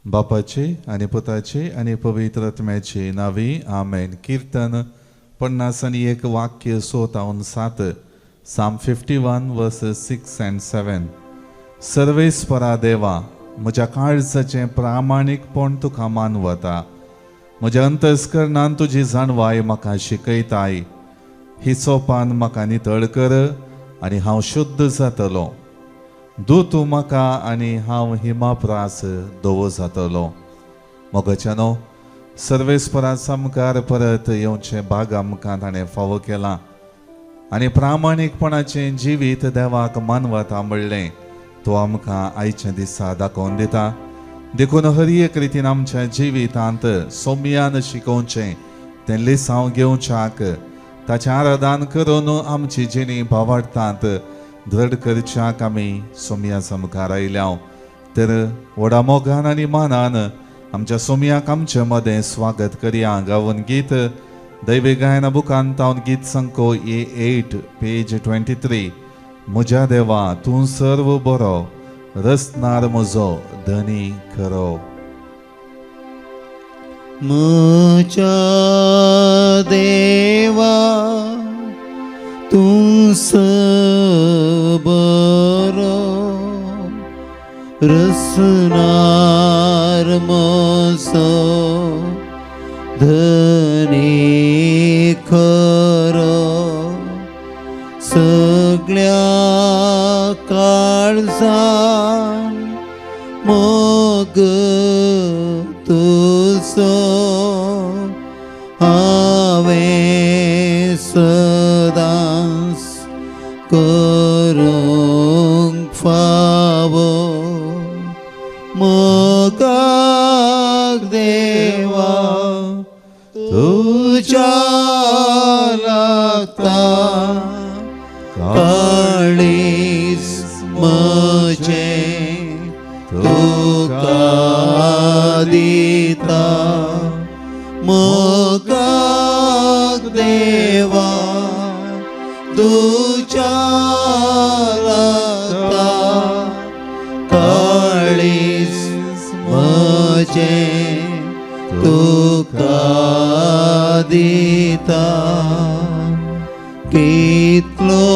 बापाचे आणि पुताचे आणि पवित्र आत्म्याचे नावे आमेन. कीर्तन 51 वाक्य 6-7 Psalm 51 verses 6 and 7. सर्वेस्परा देवा, म्हज्या काळजाचें प्रामाणीकपण तुका मानवता. म्हज्या अंतस्करणान तुजी जाणवाय म्हाका शिकयताय. हिसोपान म्हाका नितळ कर आनी हांव शुद्ध जातलों. दू तूं म्हाका आनी हांव हिमाप्रास धवो जातलों. मोगाच्यानो, सर्वेस्परा समकार परत येवचें भाग आमकां ताणें फावो केलां आनी प्रामाणीकपणाचें जिवीत देवाक मानवता म्हणलें तो आमकां आयच्या दिसा दाखोवन दिता. देखून हर एक रितीन आमच्या जिवितांत सौम्यान शिकोवचें, तें लिसांव घेवच्याक, ताचें आराधन करून आमची जिणी भावार्थांत दृढ करच्याक आमी सोम्या समकार आयल्या. तर व्हडा मोगान आनी मानान आमच्या सोम्याक आमचे मदें स्वागत करया. गावन गीत दैवी गायना बुकांत हांव गीत संको A8 पेज 23. म्हज्या देवा तूं सर्व बरो, रसनार म्हजो धनी खरो. म्हज्या देवा तूं सर्व बरो, रसनार म्हजो धनी खरो. सगळ्या काळजान मोग तुजो हांवें सदांच करूंक फावो. मोगाक देवा तुज्या लागता, काळीज म्हजें तुका दिता. मोगाक देवा तुज्या लागता, काळीज म्हजें तुका दिता. कितलो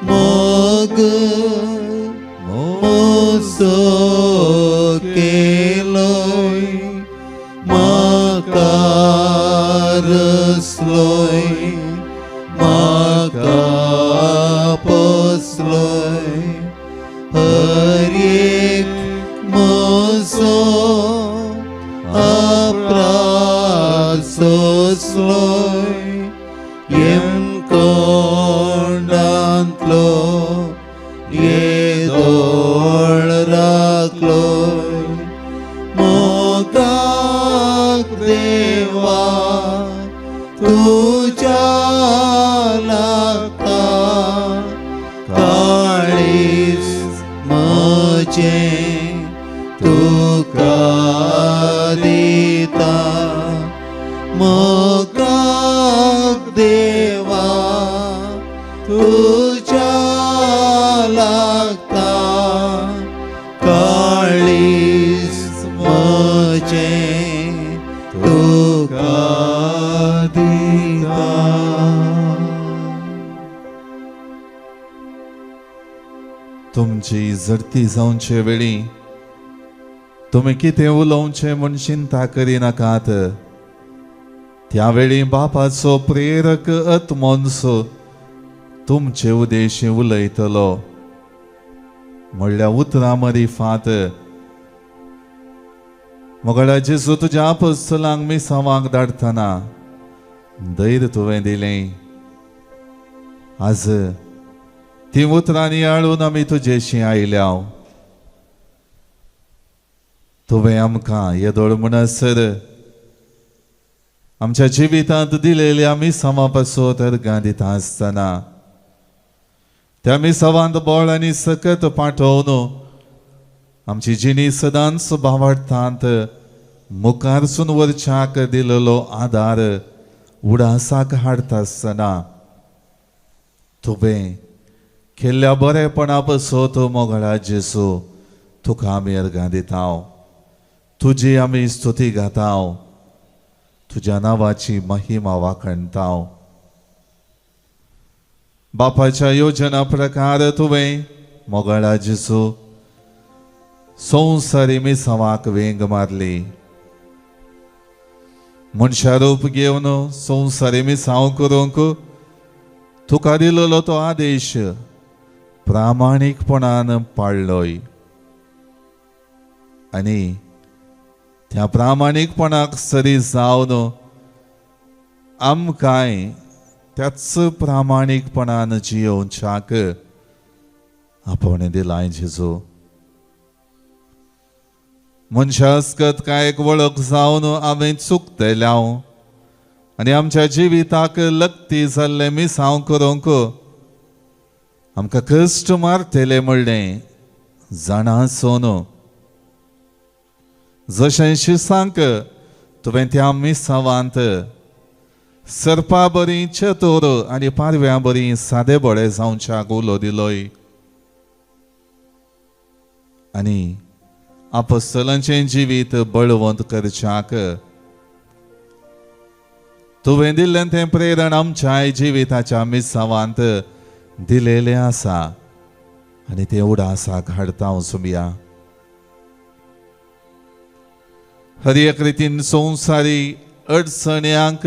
मोग मोसो केलोय, म्हाका रसलोय, म्हाका पोसलोय. हर एक म्हजो अपराध सोसलोय. कोंडांतलो येदोळ राखलोय. मोगाक देवा तुज्या लागता, काळीज म्हजें तुका दिता. मोगाक देवा तुज्या लागता, काळीज म्हजें तुका दिता. तुमची इजरती जावचे वेळी तुम्ही कितें उलोवचें म्हूण चिंता करिनाकात. त्यावेळी बापाचो प्रेरक आत्मोंसो तुमचे उदेशी उलयतलो. म्हणल्या उतरां मरिफात मोगळा जेजू तुज्या आपोस्तलांक मिसावांक धाडटना धैर्य तुवें दिलें. आज ती उतरांनी हाडून आमी तुजेशी आयल्या. तुवें आमकां येदोळ म्हणसर आमच्या जिवितांत दिलेल्या मिसावां पासून अर्गां दिता आसतना त्या मिसावांत बळ आनी सकत पाठोवन आमची जिणी सदांच भावार्थांत मुखारसून वरच्याक दिलेलो आदार उडासाक हाडटा आसतना तुवें केल्ल्या बरेपणा पासत मोगळा जेसू तुका आमी अर्गां दिता. तुझी आम्ही स्तुती गाताव, तुझ्या नावाची महिमा वाखणताव. बापाच्या योजना प्रकार तुवें मोगळा जिसू संवसारी मिसावाक वेंग मारली. मनशा रूप घेवन संवसारी मिसाव करूंक तुका दिलोलो तो आदेश प्रामाणिकपणान पाळलोय. आणि त्या प्रामाणिकपणाक सरी जावन आमकांय त्याच प्रामाणिकपणान जियोवच्याक आपण दिलाय जेजू. मनशा आसकत कांयक वळख जावन आमी चुकतल्याव आनी आमच्या जिविताक लक्ती जाल्ले मिसांव करूंक आमकां कश्ट मारतले म्हणलें जाणासून जशें शिसांक तुवें त्या मिसावांत सर्पा बरी चतुर आनी पारव्या बरी सादे बळे जावच्याक उलो दिलोय. आनी आपोस्तलांचें जिवीत बळवंत करच्याक तुवें दिल्लें तें प्रेरण आमच्या जिविताच्या मिसावांत दिलेलें आसा आनी तें उडासाक हाडता सुमया. हर एक रितीन संवसारी अडचण्यांक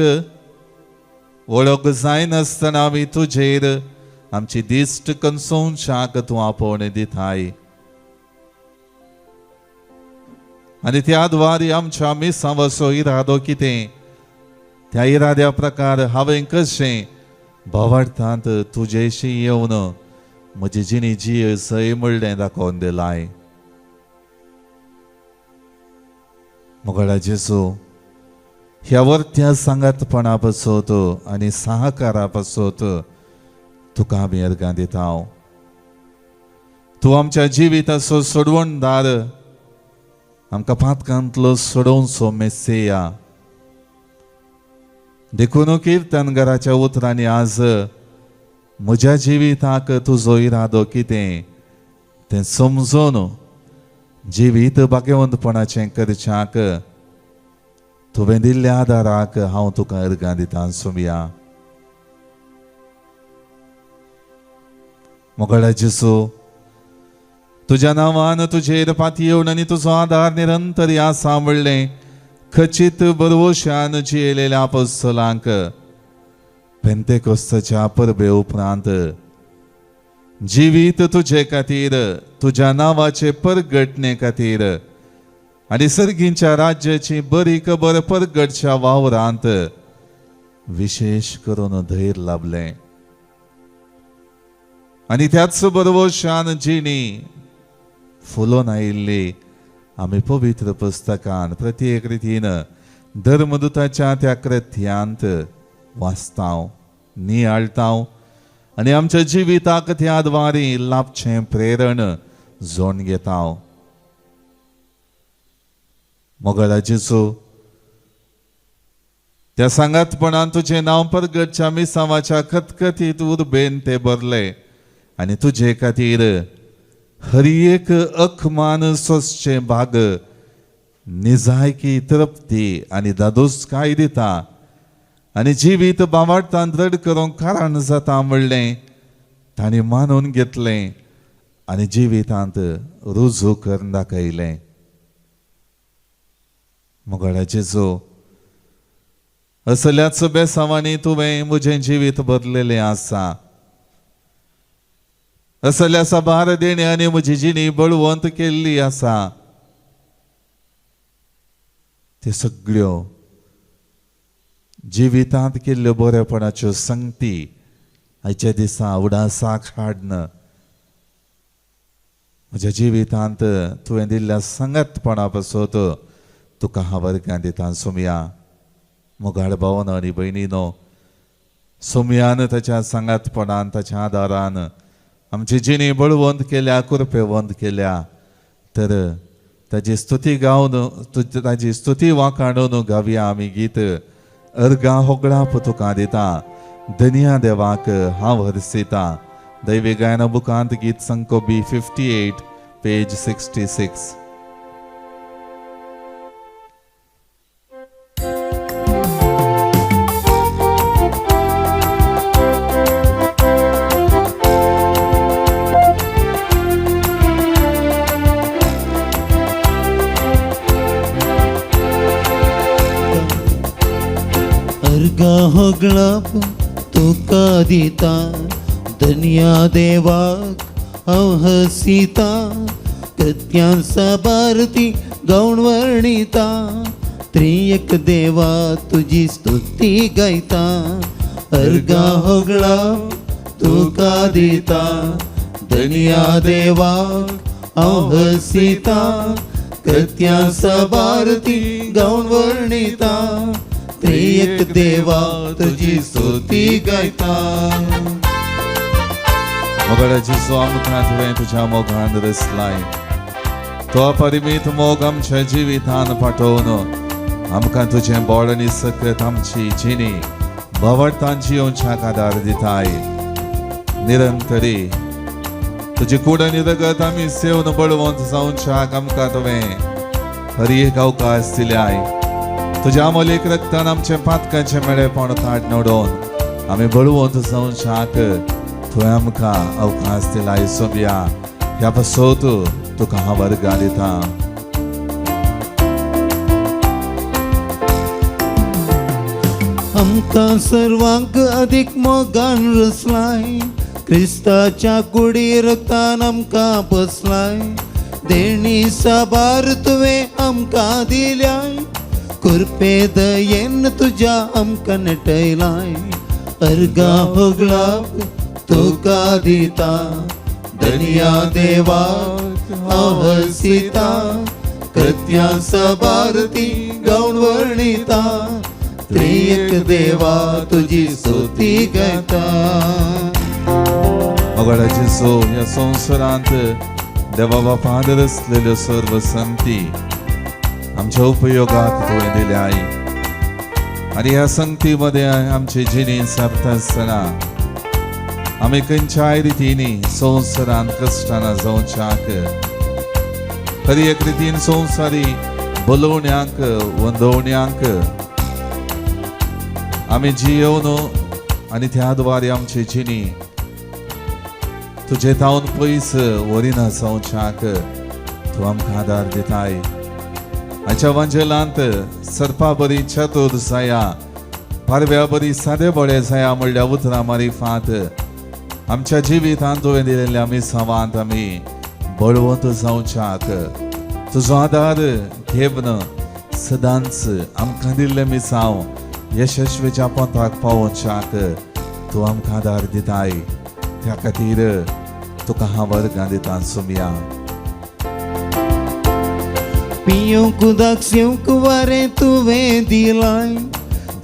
वळख जायनासतना आमी तुजेर आमची दिश्ट कसोवच्याक तूं आपोवणें दिताय. आनी त्या द्वारे आमच्या मिसावाचो इरादो कितें त्या इराद्या प्रकार हांवें कशें भोंवडांत तुजेशी येवन म्हजी जिणी जीय सय म्हणलें दाखोवन दिलाय. मोगळा जेजू, ह्या वर्त्या सांगातपणा पासत आनी सहकारा पासत तुका आमी अर्गां दिताव. तूं आमच्या जिविताचो सोडवणदार, आमकां पातकांतलो सोडोवचो मेस्सेया. देखून किर्तनकाराच्या उतरांनी आज म्हज्या जिविताक तुजो इरादो कितें तें समजून जिवीत भाग्यवंतपणाचें करच्याक तुवें दिल्ल्या आदाराक हांव तुका अर्गां दितां सुमया. मोगळा जेजू, तुज्या नांवान तुजेर पाती येवन आनी तुजो आदार निरंतर आसा म्हणलें खचित बरवशान जियेलेल्या आपोस्तलांक पेंतेकोस्ताच्या परबे उपरांत जिवीत तुजे खातीर, तुज्या नांवाचे परगटणे खातीर आनी सर्गींच्या राज्याची बरी खबर परगटच्या वावरांत विशेष करून धैर्य लाभलें. आनी त्याच बरवशान जिणी फुलोवन आयिल्ली आमी पवित्र पुस्तकान प्रत्येक रितीन धर्मदूताच्या त्या कृत्यांत वाचताव, नियाळताव आनी आमच्या जिविताक त्या द्वारे लाभचें प्रेरण जोड घेताव. मोगळा जेजू, त्या सांगातपणान तुजें नांव परगटच्या मिसावाच्या खतखतीत उर्बेन ते भरले आनी तुजे खातीर हर एक अखमान सोंसचे भाग निजायकी तृप्ती आनी दादोसकाय दिता आनी जिवीत बावार्थान दृढ करूंक कारण जाता म्हणलें तांणी मानून घेतलें आनी जिवितांत रुजू करून दाखयलें. मोगळा जेजू, असल्याच बेसावांनी तुवें म्हजें जिवीत बदलेलें आसा. असल्या साबार देण्यानी म्हजी जिणी बळवंत केल्ली आसा. ते सगळ्यो जिवितांत केल्ल्यो बरेपणाच्यो संगती आयच्या दिसा उडासाक हाडन म्हज्या जिवितांत तुवें दिल्ल्या सांगातपणा पासत तुका हांव अर्गां दितां सुमया. मोगाळ भावन आनी भयणीनो, सुमयान ताच्या सांगातपणान ताच्या आदारान आमची जिणी बळवंत केल्या, कृपेवंत केल्या. तर ताजी स्तुती गावन ताजी स्तुती वाखाणून गावया आमी गीत अर्गां होगळाप तुका दिता. धन्या देवाक हांव हरसिता. दैवी गायना बुकांत गीत संको B58 पेज 66. अर्गा होगळप तुका दिता धन्या देवाक अवहसिता कृत्यांचा भारती गौण वर्णिता त्रियक देवा तुझी स्तुती गायता अर्गा होगळप तुका दिता धन्या देवाक अवहसिता कृत्यांचा भारती गौण वर्णिता त्रियक देवा तुझी स्तुती गायता मोगळ्याची स्वामुखात तुवें तुझ्या मोगान रचलाय तो परिमित मोग आमच्या जिवितान पाठोवन आमकां तुझें बोड आनी सकत आमची जिणी भवडतान जियोवच्याक आदार दिताय निरंतरी तुजी कूड आनी रगत आमी सेवन बळवंत जावच्याक आमकां तुवें हर एक अवकाश दिल्याय तुझ्या अमोलीक रक्तान आमचे पातकांचे मेळेपण काड नडोवन आमी बळवंत जावच्याक तुवें आमकां अवकाश दिलाय सोबिया ह्या पासोत तुका हांव वर्गा दिता आमकां सर्वांक अधिक मोगान रचलाय क्रिस्ताच्या कुडी रक्तान आमकां बसलाय देणी साबार तुवें आमकां दिल्याय कृपे दयेन तुज्या आमकां नटयलाय अर्गा होगळप तुका दिता धन्या देवाक अवहसिता कृत्यांचा भारती गौण वर्णिता त्रियक देवा तुझी स्तुती गायता मोगळ्याची सो ह्या संवसारांत देवा बापान रचलेल्यो सर्व संगती आमच्या उपयोगाक तुवें दिल्याय आनी ह्या संगती मध्ये आमची जिणी सारता आसतना आमी खंयच्याय रितीनी संवसारान कश्टाना जावच्याक खरी एक रितीन संवसारी बोलोवण्यांक वंदोवण्यांक आमी जियोवन आनी त्या द्वारे आमची जिणी तुजे तावन पयस वरिना जावच्याक तूं आमकां आदार दिताय आजच्या वंजलांत सर्पा बरी चतुर जाया पारव्या बरी सादे बळे जाया म्हणल्या उतरां मारिफात आमच्या जिवितांत तुवें दिलेल्या मिसावांत आमी बळवंत जावच्याक तुजो आदार घेवन सदांच आमकां दिल्ले मिसांव यशस्वीच्या पंथाक पावोवच्याक तूं आमकां आदार दिताय त्या खातीर तुका हांव वर्गां दिता सुमिया पियोंक उदक सेवंक वारें तुवें दिलाय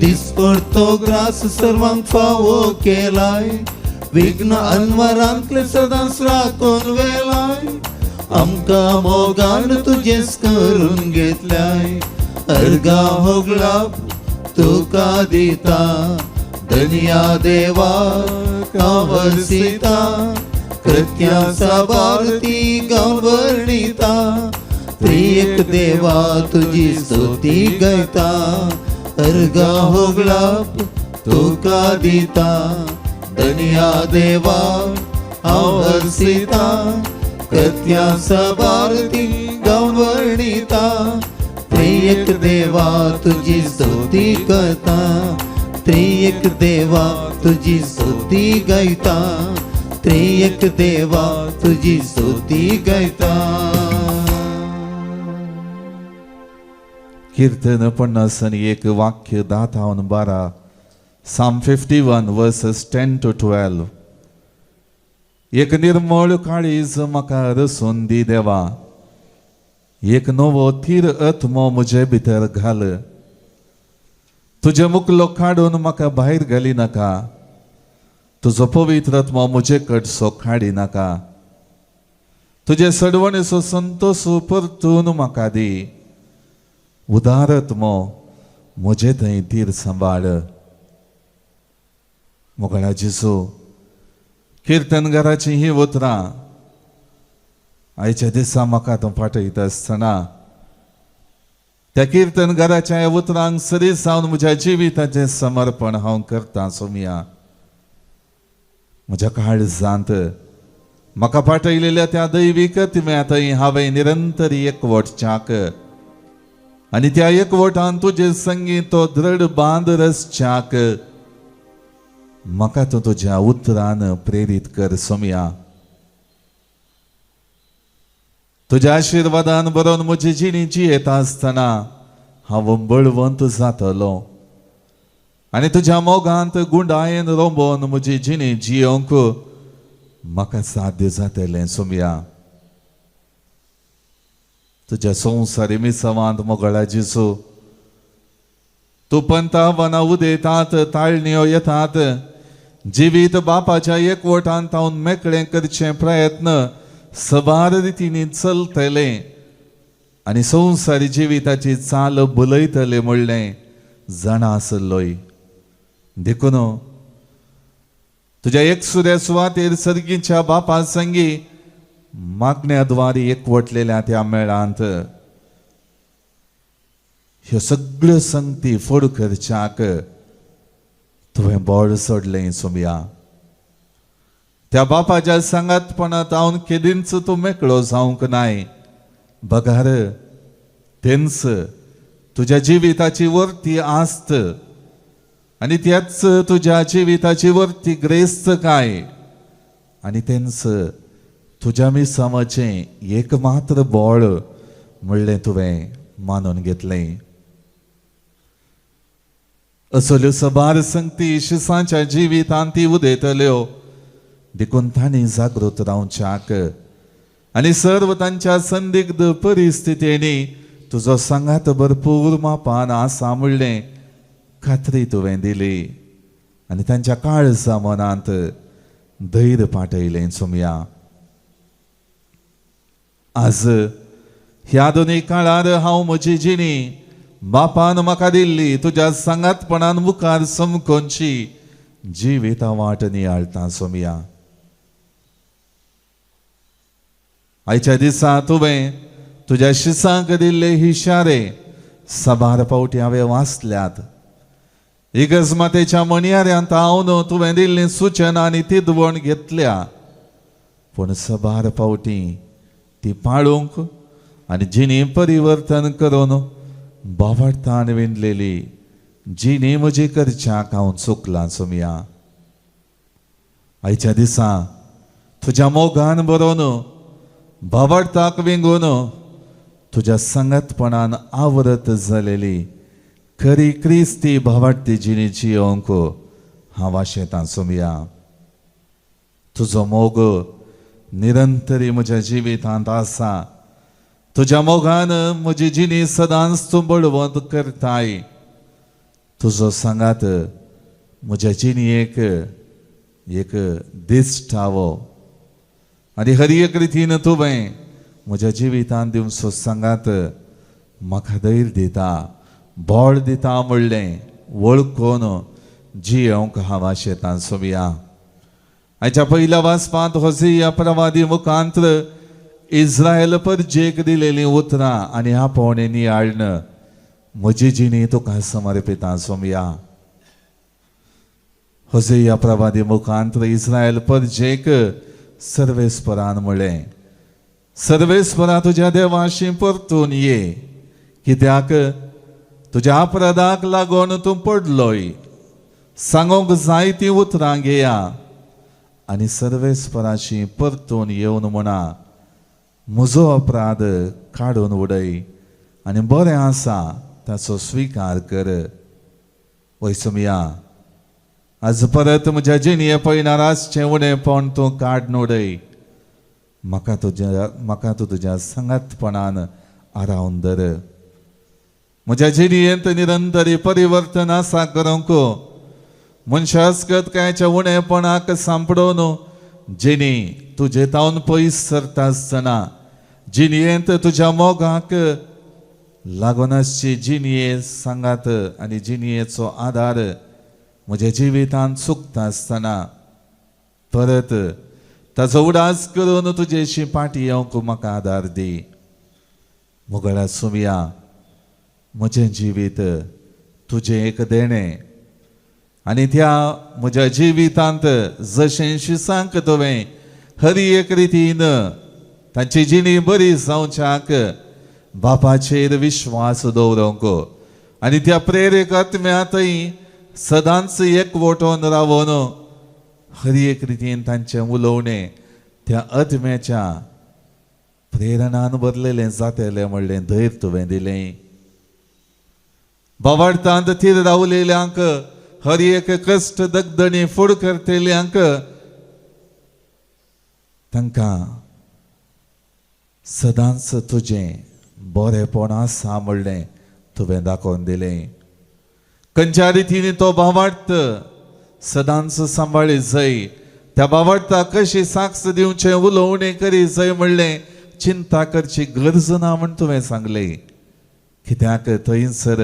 दिसपडतो ग्रास सर्वांक फावो केलाय विघ्न अनवरांतले सदांच राखून वेलाय आमकां मोगान तुजेच करून घेतल्याय अर्गा होगळप तुका दिता धन्या देवाक अवहसिता कृत्यांचा भारती गौण वर्णिता त्रियक देवा तुझी स्तुती गायता अर्गा होगळप तुका दिता धन्या देवा अवहसिता कृत्यांचा भारती गौण वर्णिता त्रियक देवा तुझी स्तुती गायता त्रियक देवा तुझी स्तुती गायता त्रियक देवा तुझी स्तुती गायता कीर्तन 51 वाक्य 10-12 Psalm 51 verses 10 to 12 एक निर्मळ काळीज म्हाका रसून दी देवा एक नवो थीर आत्मो म्हजे भितर घाल तुजे मुखलो काडून म्हाका भायर घाली नाका तुजो पवित्र आत्मो म्हजे कडसो काडी नाका तुजे सडवणेचो संतोष परतून म्हाका दी उदार आत्मो म्हजे थंय थीर सांबाळ मोगळा जेजू कीर्तनगाराची ही उतरां आयच्या दिसा म्हाका तूं पाठयता आसतना त्या कीर्तनगाराच्या ह्या उतरांक सरी सावन म्हज्या जिविताचें समर्पण हांव करतां सोमिया म्हज्या काळजांत म्हाका पाठयलेल्या त्या दैविक तिम्या थंय हांवें निरंतर एकवटच्याक आणि त्या एकवटान तुझे संगी तो दृढ बांद रस्त्याक म्हाका तूं तुज्या उतरान प्रेरीत कर सोम्या. तुझ्या आशीर्वादान बरोवन म्हजी जिणी जियेता आसतना हांव बळवंत जातलो आनी तुज्या मोगांत गुंडायेन रोंबोवन म्हजी जिणी जियोंक म्हाका साध्य जातलें सोम्या. तुझ्या संवसारी मिसवांत मोगळा जेजू तूं पंता वना उदेतात, ताळण्यो येतात, जिवीत बापाच्या एकवटान तावन मेकळें करचे प्रयत्न सबार रितींनी चलतले आनी संवसारी जिविताची चाल बुलयतले म्हणलें जाणा आसलोय. देखून तुझ्या एकसुऱ्या सुवातेर सर्गीच्या बापा संगी मागण्याद्वारे एकवटलेल्या त्या मेळांत ह्यो सगळ्यो संगती फड करच्याक तुवें बोड सोडलें सोम्या. त्या बापाच्या सांगातपणांत हांव केदींच तूं मेकळो जावंक नाय. बगार तेंच तुझ्या जिविताची वर्ती आस्त आनी त्याच तुझ्या जिविताची वर्ती ग्रेस्त काय आनी तेंच तुझ्या मिसामाचें एकमात्र बोळ म्हणलें तुवें मानून घेतलें. असल्यो सबार संगती शिसांच्या जिवितांत ती उदेतल्यो देखून तांणी जागृत रावच्याक आनी सर्व तांच्या संदिग्ध परिस्थितींनी तुजो सांगात भरपूर मापान आसा म्हणलें खात्री तुवें दिली आनी तांच्या काळजा मनांत धैर्य पाठयलें सोम्या. आज ह्या आधुनीक काळार हांव म्हजी जिणी बापान म्हाका दिल्ली तुज्या सांगातपणान मुखार समकोवची जिविता वाट नियाळटा सोम्या. आयच्या दिसा तुवें तुज्या शिसांक दिल्ले इशारे सबार पावटी हांवें वाचल्यात. इगर्जमातेच्या मणयाऱ्यांत हांव तुवें दिल्लीं सुचना आनी तिदवण घेतल्या पूण सबार पावटी ती पाळूंक आनी जिणी परिवर्तन करून बावडतान विणलेली जिणी म्हजी करच्याक हांव चुकलां सोम्या. आयच्या दिसा तुज्या मोगान बरोवन बावडताक विंगून तुज्या संगतपणान आवरत जालेली खरी क्रिस्ती भावार्थी जिणी जियोंक हांव आशेतां सोम्या. तुजो मोग निरंतरी म्हज्या जिवितांत आसा. तुज्या मोगान म्हजी जिणी सदांच तूं बळवंत करताय. तुजो सांगात म्हज्या जिणयेक एक दिश्टावो आनी हर एक रितीन तुवें म्हज्या जिवितांत दिवचो सांगात म्हाका धैर्य दिता, बोळ दिता म्हणलें वळखून जियोंक हांव आशेतां सोम्या. आयच्या पयल्या वाचपांत होसेया प्रवादी मुखांत्र इस्रायल परजेक दिलेलीं उतरां आनी आपोवणें नियाळन म्हजी जिणी तुका समर्पितां सोम्या. होसेया प्रवादी मुखांत्र इस्रायल परजेक सर्वेस्परान म्हळें, सर्वेस्परा तुज्या देवाशी परतून ये, कित्याक तुज्या अपराधाक लागून तूं पडलोय. सांगोंक जाय ती उतरां घेया आनी सर्वेस्पराची परतून येवन म्हणा, म्हजो अपराध काडून उडय आनी बरें आसा ताचो स्विकार कर. वय सोम्या, आज परत म्हज्या जिणये पळयनारासचें उणेंपण तूं काडून उडय. म्हाका तूं तुज्या सांगातपणान आरावन धर. म्हज्या जिणयेंत निरंतरी परिवर्तन आसा करूंक मनशास्कतकायच्या उणेपणाक सांपडोवन जिणी तुजे तावन पयस सरता आसतना जिणयेंत तुज्या मोगाक लागून आसची जिणये सांगात आनी जिणयेचो आदार म्हज्या जिवितांत चुकता आसतना परत ताचो उडास करून तुजेशी फाटी येवंक म्हाका आदार दी. मोगळा सोम्या, म्हजें जिवीत तुजें एक देणें आनी त्या म्हज्या जिवितांत जशें शिसांक तुवें हर एक रितीन तांची जिणी बरी जावच्याक बापाचेर विश्वास दवरूंक आनी त्या प्रेरक आत्म्यांतय सदांच एकवटून रावून हर एक रितीन तांचें उलोवणें त्या आत्म्याच्या प्रेरणान भरलेलें जातलें म्हणलें धैर्य तुवें दिलें. बावार्थांत थीर रावलेल्यांक हर एक कश्ट दगदणी फूड करतेल्यांक तांकां सदांच तुजें बरेपण आसा म्हणलें तुवें दाखोवन दिलें. खंयच्या रितीन तो भावार्थ सदांच सांबाळी जाय, त्या भावार्थाक कशी साक्ष दिवचें उलोवणें करी जाय म्हणलें चिंता करची गरज ना म्हण तुवें सांगलें. कित्याक थंयसर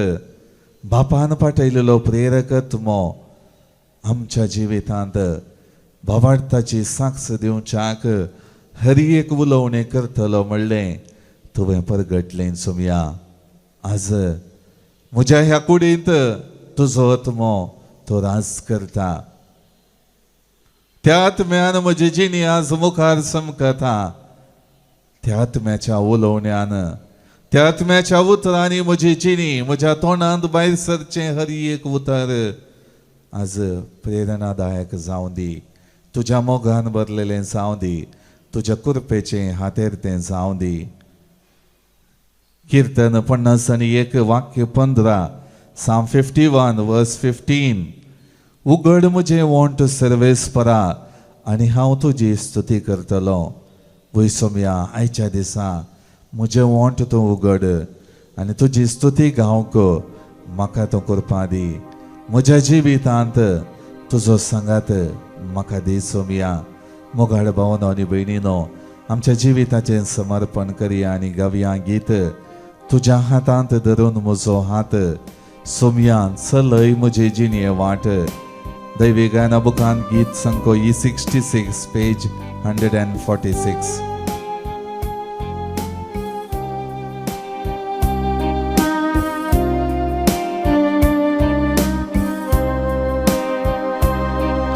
बापान पाठयलेलो प्रेरकत्मो आमच्या जिवितांत भावार्थाची साक्ष दिवच्याक हर एक उलोवणें करतलो म्हणलें तुवें परगटलें सुमया. आज म्हज्या ह्या कुडींत तुजो आत्मो तो राज करता. त्या आत्म्यान म्हजी जिणी आज मुखार समकता. त्या आत्म्याच्या उलोवण्यान त्या आत्म्याच्या उतरांनी म्हजी जिणी म्हज्या तोंडांत भायर सरचें हर एक उतर आज प्रेरणादायक जावं दी. तुज्या मोगान भरलेलें जावं दी. तुज्या कुरपेचें हातेरतें जावं दी. कीर्तन 51 वाक्य 15 Psalm 51 verse 15. उगड म्हजें वोंट सर्वेस्परा आनी हांव तुजी स्तुती करतलो. वय सोम्या, आयच्या दिसा म्हजें वोंट तूं उगड आनी तुजी स्तुती गावंक म्हाका तूं करपा दी. म्हज्या जिवितांत तुजो सांगात म्हाका दी सोम्या. मोगाळ भावनो आनी भयणीनो, आमच्या जिविताचें समर्पण करया आनी गावया गीत तुज्या हातांत धरून म्हजो हात सोम्या चलय म्हजे जिणे वाट. दैवी गायना बुकान गीत संको E66 पेज 146.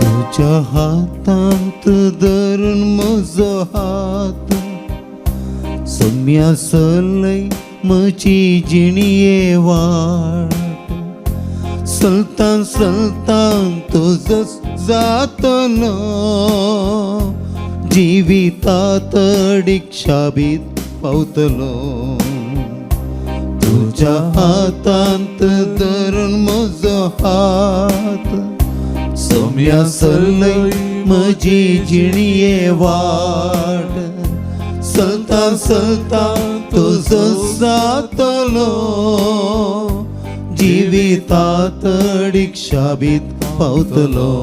तुझ्या हातांत धरून म्हजो हात सोम्या चलय म्हजी जिणये वाट. चलतां चलतां तुजो जातलो जिवितात अडीक शाबीत पावतलो. तुझ्या हातांत धरून म्हजो हात सोम्या चलय म्हजी जिणये वाट. चलतां चलतां तुजो जातलो जिवितात अडीक शाबीत पावतलो.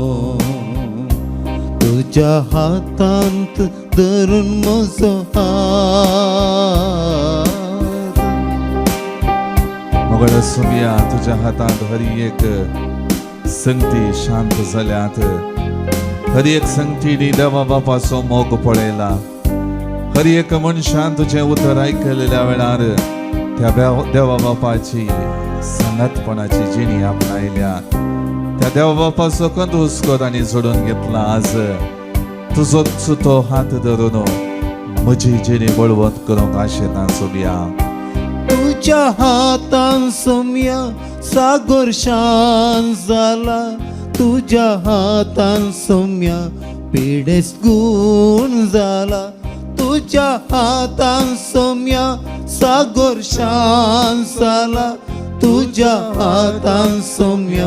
तुझ्या हातांत धरून म्हजो हात. मोगळ सोम्या, तुज्या हातांत हर एक संगती शांत जाल्यात. हर एक संगतीनी देवा बापाचो मोग पळयला. हर एक मनशान तुजें उतर आयकलेल्या वेळार त्या देवा बापाची संगतपणाची जिणी आपणायल्या. त्या देवा बापाचो कंद हुस्को तांणी जोडून घेतला. आज तुजोच तो हात धरून म्हजी जिणी बळवंत करूंक आशेता सोम्या. तुझ्या हातान सोम्या सागर शांत जाला. तुझ्या हातान सोम्या पिडेस गुण जाला. तुझ्या हातान सोम्या सागर शांत जाला. तुझ्या हातान सोम्या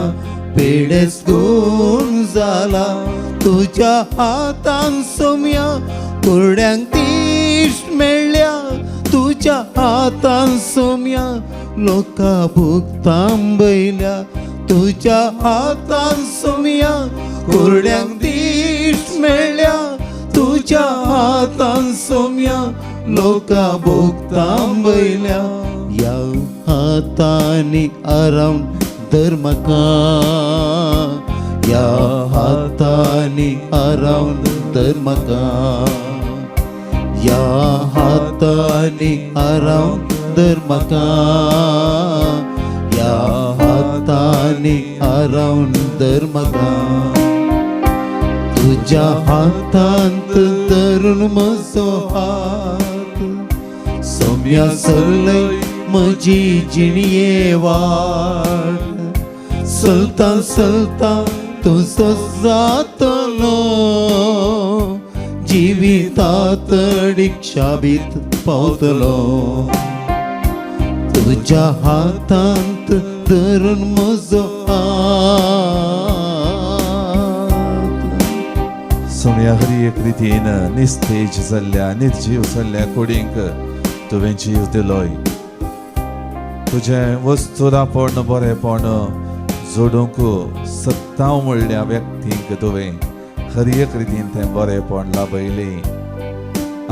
पिडेस गुण जाला. तुझ्या हातान सोम्या कुरड्यांक तीश मेळ्ळ्या. तुझ्या हातान सोम्या लोका भूक थांबयल्या. तुझ्या हातान सोम्या कुरड्यांक तीश मेळ्ळ्या. तुझ्या हातान सोम्या लोका भूक थांबयल्या. या हातांनी आराम धर म्हाका. या हातांनी आराम धर म्हाका. या हातांनी आराम धर म्हाका. या हातांनी आराम धर म्हाका. तुझ्या हातांत धरून म्हजो हात सोम्या सरलय म्हजी जिणये वाट चलता चलता तुजो जातलो जिवितात शाबीत पावतलो तुझ्या हातांत धरून म्हजो सोम्या हरी एक रितीन निस्तेज जाल्ल्या निर्जीव जाल्ल्या कोडींक तुवें जीव दिलोय तुझें वस्तुरापण बरेपण जोडूंक सत्ताव म्हणल्या व्यक्तींक तुवें खरी एक रितीन तें बरेपण लाभयलें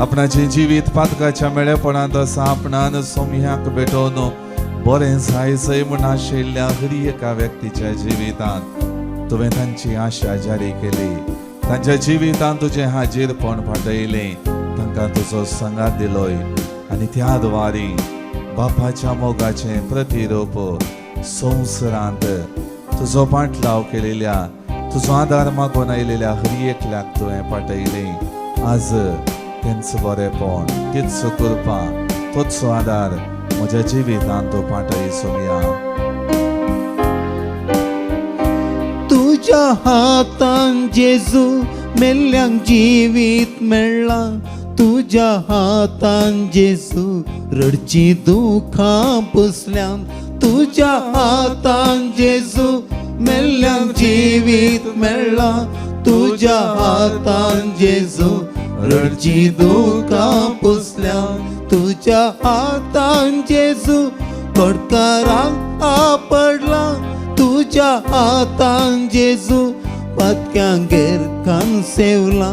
आपणाचें जिवीत पातकाच्या मेळेपणांत आसा आपणान सोम्याक भेटोवन बरें जायचंय म्हूण आशिल्ल्या हरी एका व्यक्तीच्या जिवितांत तुवें तांची आशा जारी केली तांच्या जिवितांत तुजें हाजीरपण फाटयलें तांकां तुजो संगात दिलोय आनी त्या द्वारे बापाच्या मोगाचें प्रतिरूप संवसारांत तुजो पाटलाव केलेल्या तुजो आदार मागून आयलेल्या हरी एकल्याक तुवें पाटयलें आज तेंच बरेपण तीच कृपा तोच आदार म्हज्या जिवितांत तूं पाटय सोम्या तुझ्या हातान जेजू मेल्ल्यांक जिवीत मेळ्ळा तुझ्या हातान जेजू रडची दुखां पुसल्यान तुझ्या हातान जेजू मेल्ल्यांक जिवीत मेळ्ळा तुझ्या हातान जेजू रडची दुखां पुसल्यान तुझ्या हातान जेजू कडकारांक आपडला तुझ्या हातान जेजू पातक्यांगेर कान सेवला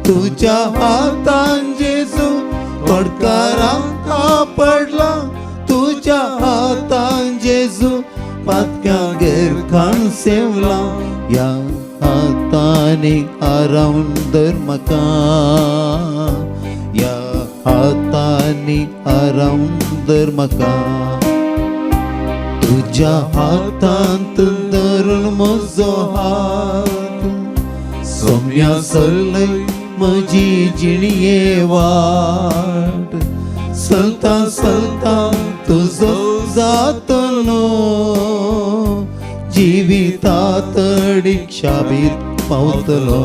तुझ्या हातान जेजू कडकारांक आपडला तुझ्या हातान जेजू पातक्यांगेर कान सेवला या हाताने आरावन दर म्हाका या हाताने आरावन दर म्हाका तुझ्या हातांत धरून म्हजो हात सोम्या सरलय म्हजी जिणये वाट चलता चलता तुजो जातलो जिवितात शाबीत पावतलो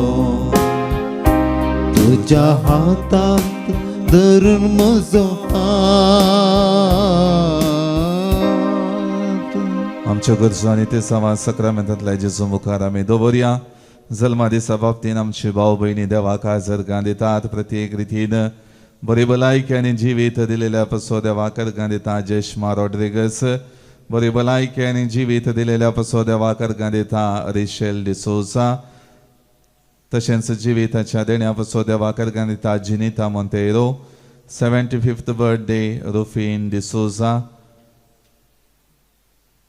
तुझ्या हातांत धरून म्हजो आमच्या गरजो आनी ते संवाद सक्रामेंतांतल्या जेजू मुखार आमी दवरया जल्मा दिसा बाबतीन आमची भाव भयणी देवाक आजरगां दितात प्रत्येक रितीन बरी भलायकी आनी जिवीत दिलेल्या पसो देवाक अर्गां दिता जेश्मा रॉड्रिगस बरी भलायकी आनी जिवीत दिलेल्या पसो देवाक अर्गां दिता रिशेल डिसोजा तशेंच जिविताच्या देण्या पसो देवाक अर्गां दिता जिनिता मोंतेरो 75th बर्थडे रुफीन डिसोजा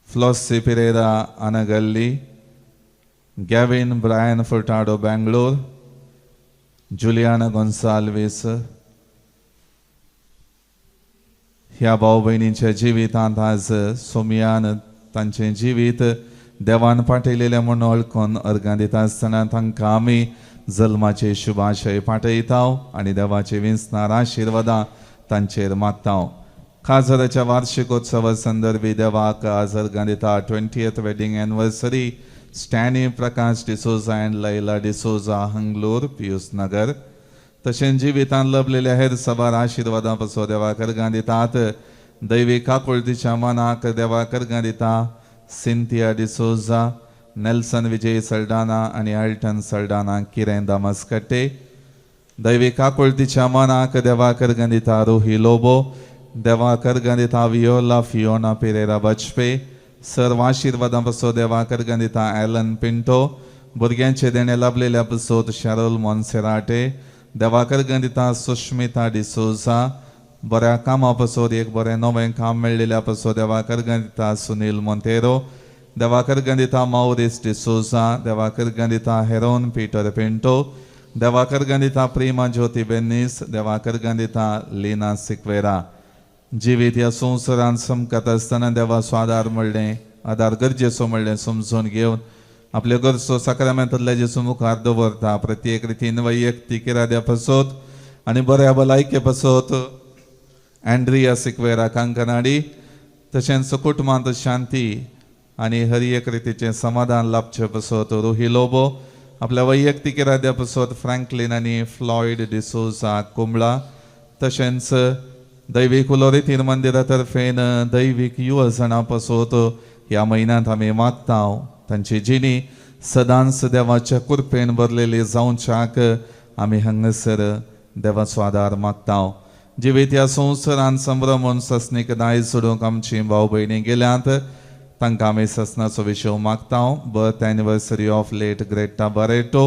फ्लॉसी पेरेरा अनगल्ली गॅविन ब्रायन फुर्टाडो बेंगलोर जुलियाना गोन्साल्वीस ह्या भाव भयणींच्या जिवितांत आज सोम्यान तांचें जिवीत देवान पाठयलेलें म्हूण वळखून अर्गां दिता आसतना तांकां आमी जल्माचे शुभाशय पाठयता आनी देवाचे विस्तार आशिर्वादां तांचेर मागता खाजराच्या वार्षिकोत्सवा संदर्भी देवाक आज अर्गां दिता 20th wedding anniversary Stany Prakash D'Souza and Laila D'Souza Hangloor Pius Nagar तशेंच जिवितांत लभलेल्या हेर सबार आशिर्वादां पसो देवाक अर्गां दितात दैवी काकुळतीच्या मनाक देवाक अर्गां दिता सिंथिया डिसोजा नेल्सन विजय सल्डाना आनी अल्टन सल्डाना किरें दामस्कट्टे दैवी काकुळतीच्या मनाक देवाक अर्गां दिता रोही लोबो देवाक अर्गां दिता वियोला फियोना पेरेरा बचपे सर्व आशिर्वादां पसो देवाक अर्गां दिता एलन पिंटो भुरग्यांचे देणे लाभलेल्या पसोत शारोल मॉन्सेराटे देवाक अर्गां दिता सुष्मिता डिसोजा बऱ्या कामा पसोत एक बरें नवें काम मेळ्ळेल्या पसो देवाक अर्गां दिता सुनील मोंतेरो देवाक अर्गां दिता माउरिस डिसोजा देवाक अर्गां दिता हेरोन पीटर पिंटो देवाक अर्गां दिता प्रिमा ज्योती बेनीस देवाक अर्गां दिता लीना सिक्वेरा जिवीत ह्या संवसारांत समकत आसतना देवा स्वादार म्हणलें आदार गरजेचो म्हणलें समजून घेवन आपल्यो गरजो साक्रामेंतांतल्या जेजू मुखार दवरता प्रत्येक रितीन वैयक्तीक इराद्या पसोत आनी बऱ्या भलायके पसोत अँड्रिया सिक्वेरा कांकनाडी, तशेंच कुटुंबांत शांती आनी हर एक रितीचें समाधान लाभचें पसत रुही लोबो, आपल्या वैयक्तीक इराद्या पसत फ्रँकलिन आनी फ्लॉयड डिसोजा कुंबळा, तशेंच दैवीक उलोरितीन मंदिरा तर्फेन दैवीक युवजणां पसत ह्या म्हयन्यांत आमी मागता तांची जिणी सदांच देवाच्या कृपेन भरलेली जावच्याक आमी हांगासर देवाचो आदार मागता. जिवीत ह्या संवसारान संभ्रमून ससनीक दायज सोडूंक आमची भाव भयणी गेल्यात, तांकां आमी ससनाचो विशव मागता. Birth anniversary of late Greta Barreto,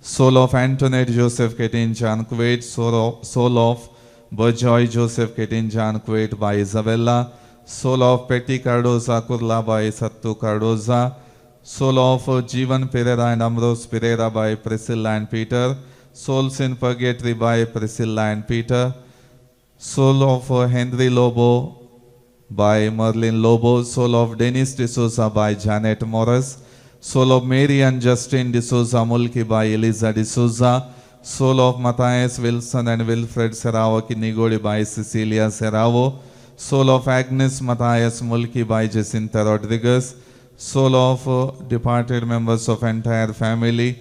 soul of Antonette Joseph Ketinjan Kuwait, soul of Bejoy Joseph Ketinjan Kuwait by Isabella, soul of Patty Cardoza Kurla by Sattu Cardoza, soul of Jeevan Pereira and Ambrose Pereira by Priscilla and Peter, souls in purgatory by Priscilla and Peter, soul of Henry Lobo by Merlin Lobo, soul of Dennis D'Souza by Janet Morris, soul of Mary and Justin D'Souza Mulki by Eliza D'Souza, soul of Matthias Wilson and Wilfred Serravo Kinigodi by Cecilia Serravo, soul of Agnes Matthias Mulki by Jacinta Rodriguez, soul of departed members of entire family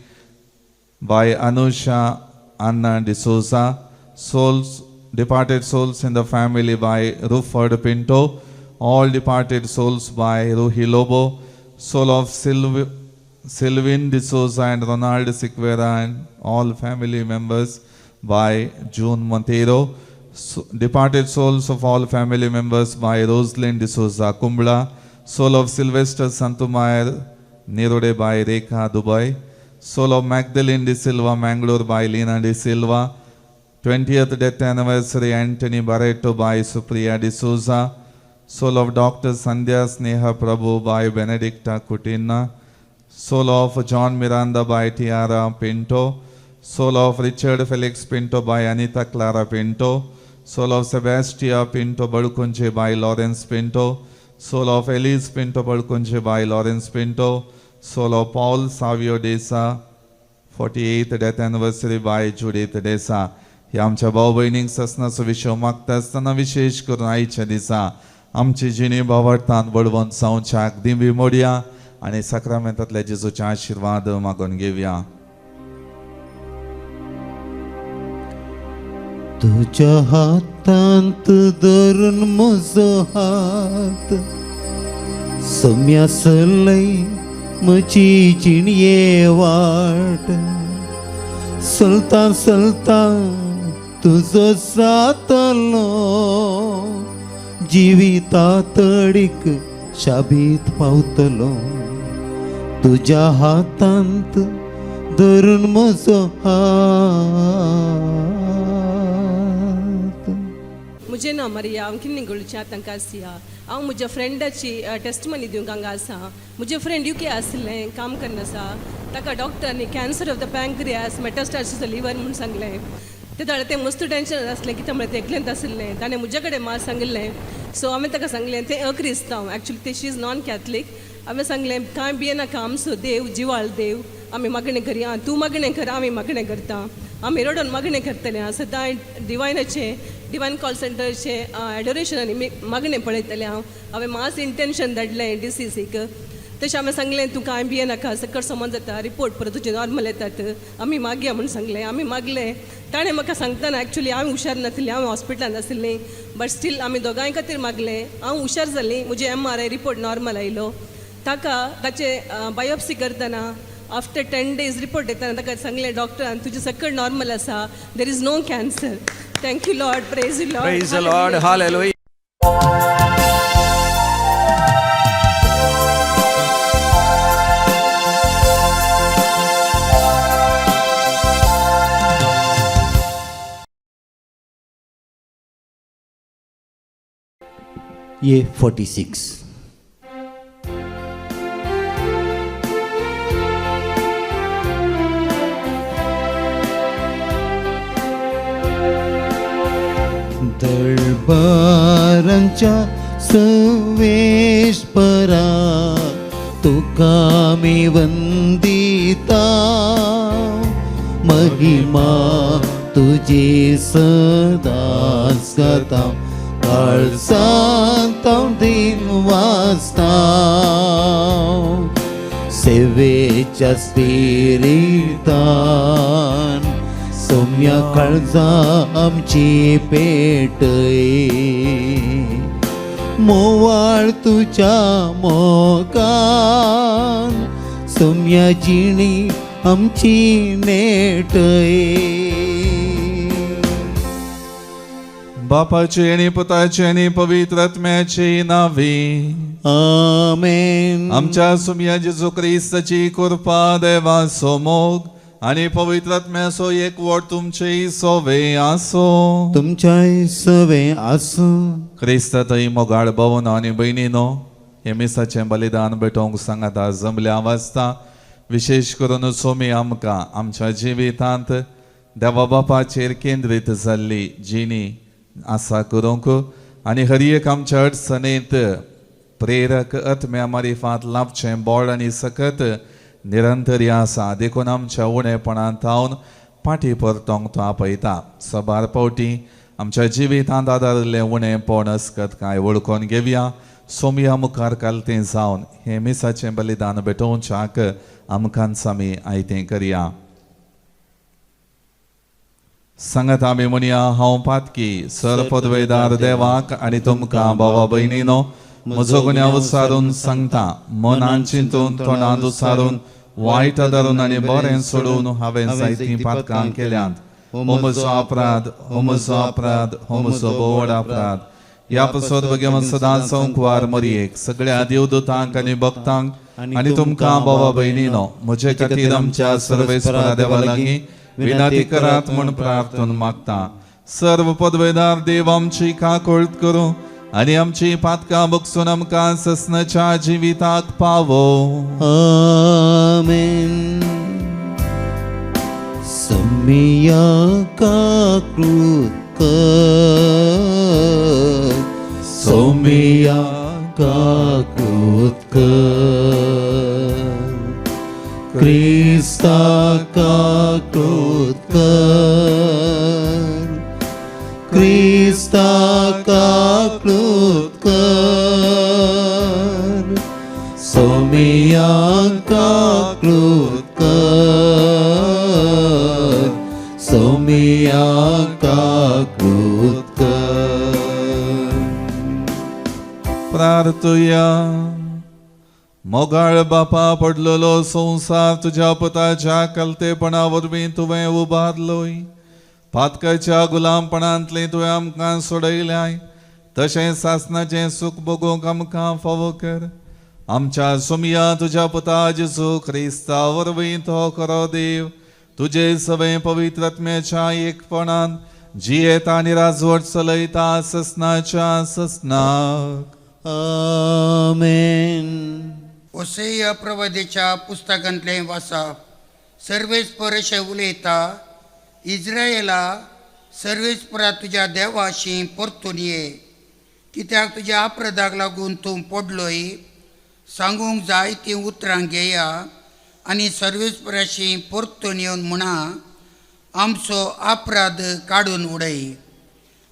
by Anusha Anna D'Souza, souls departed souls in the family by Ruford Pinto, all departed souls by Ruhi Lobo, soul of Sylvin D'Souza and Ronald Siqueira and all family members by June Montero, departed souls of all family members by Rosalind D'Souza Kumbla, soul of Sylvester Santumayer Nirode by Rekha Dubai, soul of Magdalene De Silva Mangalore by Lina De Silva, 20th death anniversary Anthony Barreto by Supriya D'Souza, soul of Dr. Sandhya Sneha Prabhu by Benedicta Kutina, soul of John Miranda by Tiara Pinto, soul of Richard Felix Pinto by Anita Clara Pinto, soul of Sebastia Pinto Badukunje by Lawrence Pinto, soul of Elise Pinto Badukunje by Lawrence Pinto, soul of Paul Savio Desa, 48th death anniversary by Judith Desa. ह्या आमच्या भाऊ भयणींक ससनाचो विशव मागता आसतना विशेष करून आयच्या दिसा आमची जिणी भावार्थान बडवून जावच्याक दिवी मोडया आनी साक्रामेंतांतल्या जेजूचे आशीर्वाद मागून घेवया. तुझ्या हातांत धरून म्हजो हात सम्यासलय म्हजी जिणये वाट चलता चलता तुझो जातलो जिवितातडीक शाबीत पावतलो तुझ्या हातांत धरून म्हजो हात. मुझे नाव मरिया हांव किन्निगोळच्या तंकासिया. हांव म्हज्या फ्रेंडाची टेस्टमनी दिवंक हांगा आसा. म्हजें फ्रेंड यूके आसलें काम करना आसा. ताका डॉक्टरांनी cancer of the pancreas metastasis liver म्हणून सांगलें. ते दाडे तें मस्त टेंशन आसलें कित्याक म्हळ्यार तें एकलेंत आसलें. ताणें म्हजे कडेन मात सांगलें. सो हांवें ताका सांगलें तें अक्रिस्तांव एक्चुली ते शी इज नॉन कॅथलीक. हांवें सांगलें कांय भियेनाका आमचो देव जिवाळ देव आमी मागणें करया. तूं मागणें कर आमी मागणें करता. आमी रडोन मागणें करतलें. सदां डिवायन कॉल सेंटरचे एडोरेशनांनी मागणें पळयतलें हांवें मास इंटेंशन धाडलें डिसीसीक. तशें हांवें सांगलें तूं कांय भियेनाका सकट समज जाता रिपोर्ट परत तुजे नॉर्मल येतात आमी मागया म्हणून सांगलें. आमी मागलें. ताणें म्हाका सांगतना एक्चुली हांव हुशार नासलें. हांव हॉस्पिटलांत आसलें बट स्टील आमी दोगांय खातीर मागलें. हांव हुशार जालीं. म्हजे MRI रिपोर्ट नॉर्मल आयलो. ताचे बायोप्सी करतना आफ्टर 10 days रिपोर्ट येताना ताका सांगलें डॉक्टरान तुजें सकट नॉर्मल आसा. There is no cancer. Thank you Lord. Praise you Lord. Praise the Lord. Hallelujah. Year 46. दरबारांच्या सवेश्वरा तुका मी वंदिता महिमा तुझी सदांच गाता काळजांत दिन वाजता सेवेच्या स्पिरितान सौम्य काळजां आमची पेटय मोवाळ तुझ्या मोगान सौम्य जिणी आमची नेटय बापाचे आणि पुताचे आणि पवित्र आत्म्याचे नावे आमेन. आमच्या सुम्या जेजू ख्रिस्ताची कृपा देवाचो मोग आणि पवित्र आत्म्याचो एकवट तुमचे सोवे आसो. तुमच्या सवे आसो. ख्रिस्तातय मोगाळ भवन आणि बहिणीनो हे मिसाचें बलिदान भेटोवंक सांगाता जमल्या वाजता विशेष करून सोमी आमकां आमच्या जिवितांत देवा बापाचेर केंद्रीत जाल्ली जिणी आसा करूंक आनी हर एक आमच्या अडचणींत प्रेरक आत्म्या मारिफांत लाभचें बोड आनी सकत निरंतरी आसा देखून आमच्या उणेपणांत हांव पाटी परतोंक तो आपयता. सबार पावटी आमच्या जिवितांत आदारलें उणेपण अस्कत काय वळखून घेवया. सोमया मुखार कालतें जावन हें मिसाचें बलिदान भेटोवच्याक आमकांच आमी आयतें करया. सांगात आमी म्हणया हांव पातकी सरपदवेदार देवाक आनी तुमकां भावा भयणीनो म्हजो गुन्यांव उसारून सांगता. मनान चिंतून तोंडांत उसारून वायट धरून आनी बरें सोडून हांवें जायतीं पातकां केल्यांत. हो म्हजो अपराध, हो म्हजो अपराध, हो म्हजो बोड अपराध. ह्या पसत बगे सदां संकवार मरयेक सगळ्या देवदूतांक आनी भक्तांक आनी तुमकां भावा भयणीनो म्हजे खातीर आमच्या सर्वेस्परा देवा लागीं विनंती करात म्हूण प्रार्थना मागता. सर्व पदवेदार देव आमची काकूळट करूं आनी आमची पातकां बगसून आमकां ससनाच्या जिविताक पावो. आमेन. सौम्या काकृत कर सौम्या काकृत कर क्रिस्ता काकृत कर क्रिस्ता काकृत कर सौम्या काकृत कर सौम्या काकृत कर. प्रार्थुया. मोगाळ बापा पडलेलो संसार तुझ्या पुताच्या कलतेपणा वरवीं तुवें उबारलोय. पातकाच्या गुलामपणांतले तुवें आमकां सोडयल्याय. तशें सासनाचें सुख भोगूंक आमकां फावो कर. आमच्या सुमया तुझ्या पुता जेजू ख्रिस्ता वरवीं तो खरो देव तुजे सवे पवित्र आत्म्याच्या एकपणान जियेता आनी राजवट चलयता ससनाच्या ससनाक. आमेन. ओसेया प्रवादेच्या पुस्तकांतलें वाचप. सर्वेस्पर अशें उलयता, इस्रायेला सर्वेस्परा तुज्या देवाशी परतून ये. कित्याक तुज्या अपराधाक लागून तूं पडलोय. सांगूंक जाय तीं उतरां घेया आनी सर्वेस्पराशी परतून येवन म्हणा, आमचो अपराध काडून उडय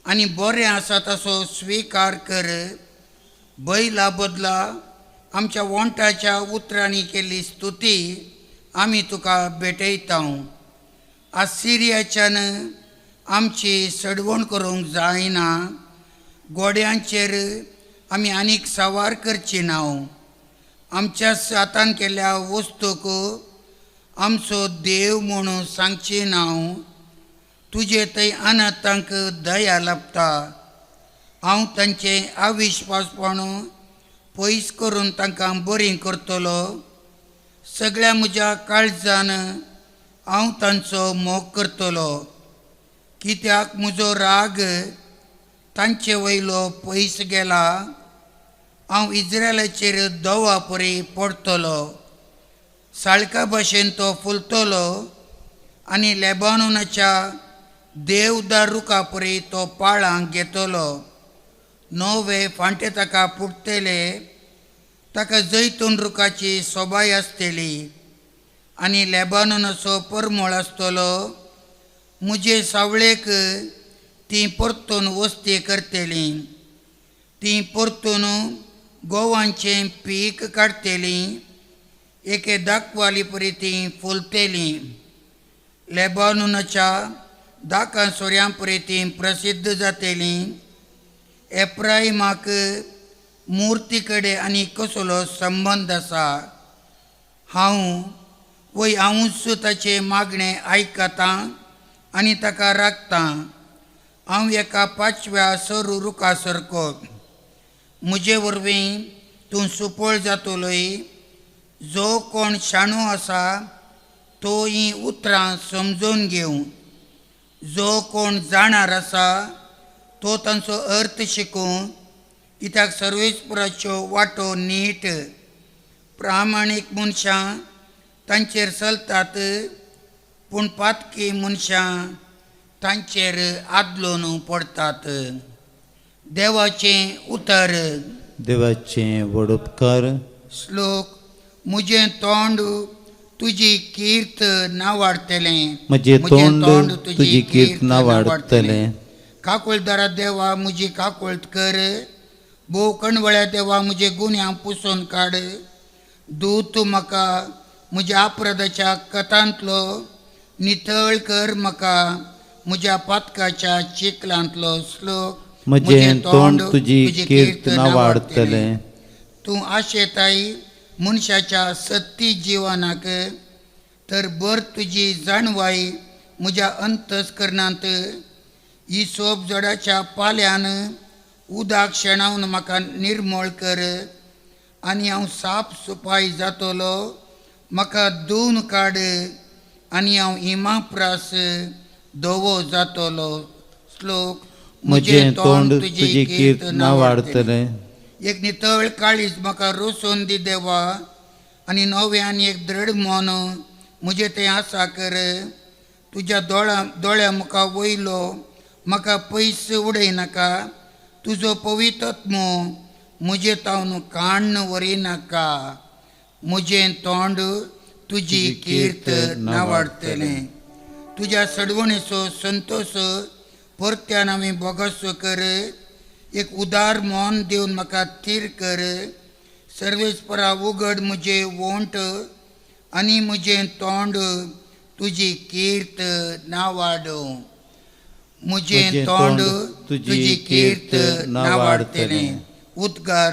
आनी बरें आसा तसो स्विकार कर. बैला बदला आमच्या वोंटाच्या उतरांनी केल्ली स्तुती आमी तुका भेटयता. आसिरियाच्यान आमची सडवण करूंक जायना. गोड्यांचेर आमी आनीक सावार करची ना. आमच्या हातान केल्ल्या वस्तूक आमचो देव म्हणून सांगची ना. तुजे थंय अनाथांक दया लाभता. हांव तांचें अविश्वासपण पयस करून तांकां बरीं करतलो. सगळ्या म्हज्या काळजान हांव तांचो मोग करतलो. कित्याक म्हजो राग तांचे वयलो पयस गेला. हांव इस्रायलाचेर दोवा परी पडटलो. साळका भाशेन तो फुलतलो आनी लेबानोनाच्या देवदार रुखा परी तो पाळांक घेतलो. नवे फांटे ताका फुटतले. ताका जैतून रुखाची सोबाय आसतली आनी लेबानोनाचो परमळ आसतलो. मुजे सावळेक ती परतून वस्ती करतली, ती परतून गोवांचें पीक काडटली, एके दाखवाली परी ती फुलतली, लेबानोनाच्या दाकां सोऱ्यां परी ती प्रसिद्ध जातली. एप्राइमाक मुर्ती कडेन आनी कसलो संबंद आसा? हांवूच ताचे मागणें आयकतां आनी ताका राखतां. हांव एका 5व्या सरू रुखा सारको. म्हजे वरवीं तूं सुपळ जातलोय. जो कोण शाणो आसा तो ही उतरां समजून घेवं. जो कोण जाणार आसा तो तांचो अर्थ शिकूं. कित्याक सर्वेस्पराच्यो वाटो नीट. प्रामाणीक मनशां तांचेर चलतात, पूण पातकी मनशां तांचेर आदलून पडटात. देवाचें उतर. देवाचें व्हड उपकार. श्लोक. म्हजें तोंड तुजी कीर्त नावाडटलें. म्हजें तोंड तुजी कीर्त नावाडटलें. काकुळदारा देवा म्हजी काकुळट कर. भोव कणवळ्या देवा म्हजे गुन्यांव पुसून काड. दूत म्हाका म्हज्या अपराधाच्या कथांतलो नितळ कर. म्हाका म्हज्या पातकाच्या चिखलांतलो. श्लोक. म्हजें तोंड तुजी कीर्त नावाडटलें. तूं आशेताय मनशाच्या सत्ती जिवनाक, तर बर तुजी जाणवाय म्हज्या अंतस्करणांत. ही सोप जडाच्या पाल्यान उदक शेणावन म्हाका निर्मळ कर, आनी हांव साफ सुपाय जातलो. म्हाका धुवन काड आनी हांव हिमाप्रास धवो जातलो. श्लोक. म्हजें तोंड तुजी कीर्त नावाडटलें. एक नितळ काळीज म्हाका रोसून दी देवा, आनी नव्यान एक दृढ मन म्हजें तें आसा कर. तुज्या दोळ्या मुखा वयलो म्हाका पयस उडयनाका. तुजो पवित्रत्म म्हजे तावन काण्ण व्हरिनाका. म्हजें तोंड तुजी कीर्त नावाडटलें. तुज्या सडवणेचो संतोश परत्यान हांवें बोगसो कर. एक उदार मोन दिवन म्हाका थीर कर. सर्वेस्परा उगड म्हजें वोंट, आनी म्हजें तोंड तुजी कीर्त नावाडो. म्हजें तोंड तुजी कीर्त नावाडटलें. उद्गार.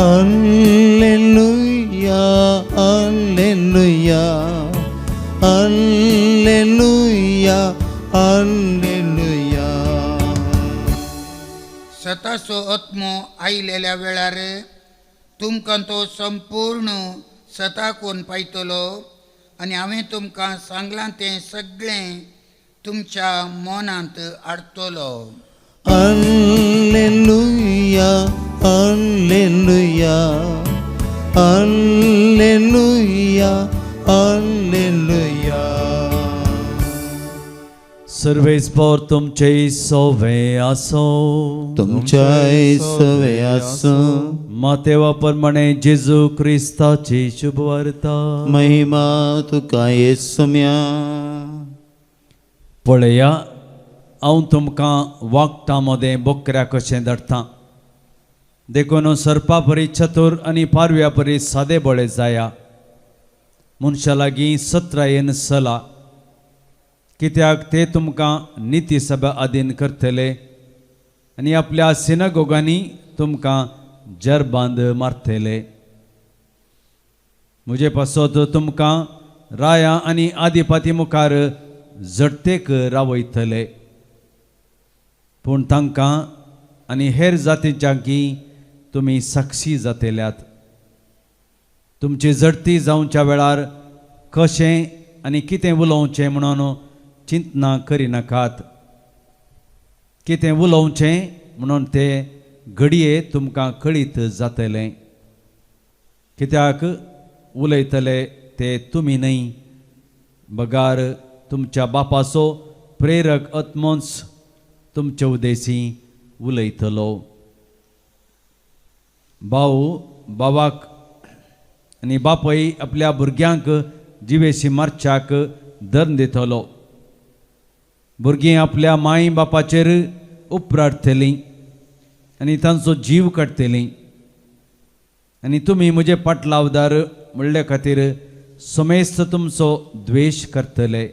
Alleluia, alleluia, alleluia, alleluia. सताचो आत्मो आयलेल्या वेळार तुमकां तो संपूर्ण सताकोवन पायतलो, आनी हांवें तुमकां सांगलां तें सगळें तुमच्या मनांत हाडटलो. Alleluia, alleluia, alleluia, alleluia. सर्वेस्पर तुमचे सोवे आसो. तुमच्याय सवे आसो. मातेवा प्रमाणे जेजू क्रिस्ताची शुभ वार्ता. महिमा तुका येसुम्या. पळया, हांव तुमकां वागटां मदें बोकऱ्या कशें धाडटां. देखून सर्पा परी चतुर आनी पारव्या परी सादे बळे जाया. मनशा लागीं सत्रायेन चला, कित्याक ते तुमकां निती सभा अधीन करतले, आनी आपल्या सिनगोगांनी तुमकां जरबांद मारतले. म्हजे पासत तुमकां राया आनी आदिपाती मुखार झडतेक रावयतले. पूण तांकां आनी हेर जातींच्यांकी तुमी साक्षी जातल्यात. तुमची झडती जावच्या वेळार कशें आनी कितें उलोवचें म्हणून चिंतना करिनाकात. कितें उलोवचें म्हणून तें घडये तुमकां कळीत जातलें. कित्याक उलयतले ते तुमी न्हय, बगार तुमच्या बापाचो प्रेरक आत्मोच तुमचे उदेशी उलयतलो. भाऊ बाबाक आनी बापय आपल्या भुरग्यांक जिवेशी मारच्याक धन दितलो. भुरगीं आपल्या माय बापाचेर उपराडटलीं आनी तांचो जीव काडटलीं. आनी तुमी म्हजे पाटलावदार म्हणल्या खातीर समेस्त तुमचो द्वेश करतले.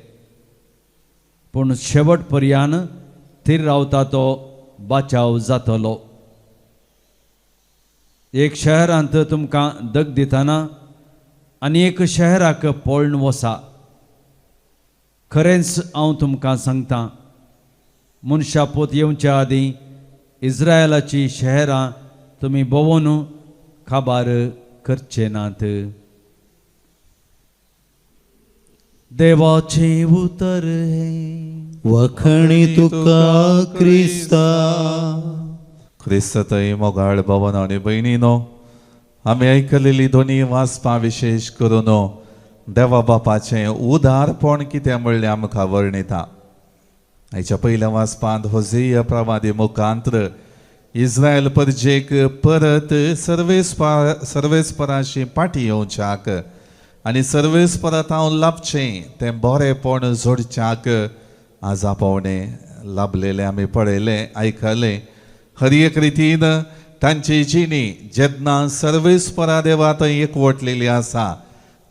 पूण शेवट पर्यान थीर रावता तो बाचाव जातलो. एक शहरांत तुमकां दग दितना आनी एक शहराक पळोवन वसा. खरेंच हांव तुमकां सांगतां, मनशा पोत येवच्या आदीं इस्रायलाची शहरां तुमी भोंवून काबार करचे नात. देवाचे उतर हे वखणी तुका क्रिस्ता. ख्रिस्तय मोगाळ भवन आणि बहिणीनो, आमी आयकलेली दोनी वाचपां विशेष करून देवा बापाचें उदारपण कितें म्हणलें आमकां वर्णिता. हाच्या पयल्या वाचपांत होसेया प्रवादी मुखांतर इस्रायल परजेक परत सर्वेस्पराची पाटी येवच्याक आनी सर्वेस्परांत हांव लाभचें तें बरेंपण जोडच्याक आज आपोवणें लाभलेलें आमी पळयलें, आयकलें. हर एक रितीन तांची जिणी जेन्ना सर्वेस्परा देवा थंय एकवटलेली आसा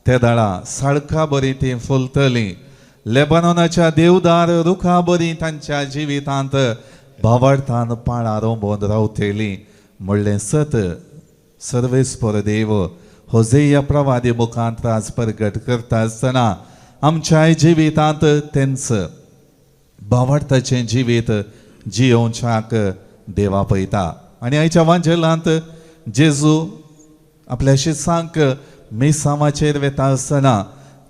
त्या दाळा साळकां बरी ती फुलतलीं. लेबनोनाच्या देवदार रुखां बरी तांच्या जिवितांत भावार्थान पाळां रोंबोन रावतलीं म्हणलें सत सर्वेस्पर देव होसेया प्रवादी मुखांत आज प्रगट करता आसतना आमच्या जिवितांत तेंच भावार्थाचें जिवीत जियोवच्याक देवा पळयता. आनी आयच्या वांजेलांत जेजू आपल्या शिसांक मेसावाचेर वेता आसतना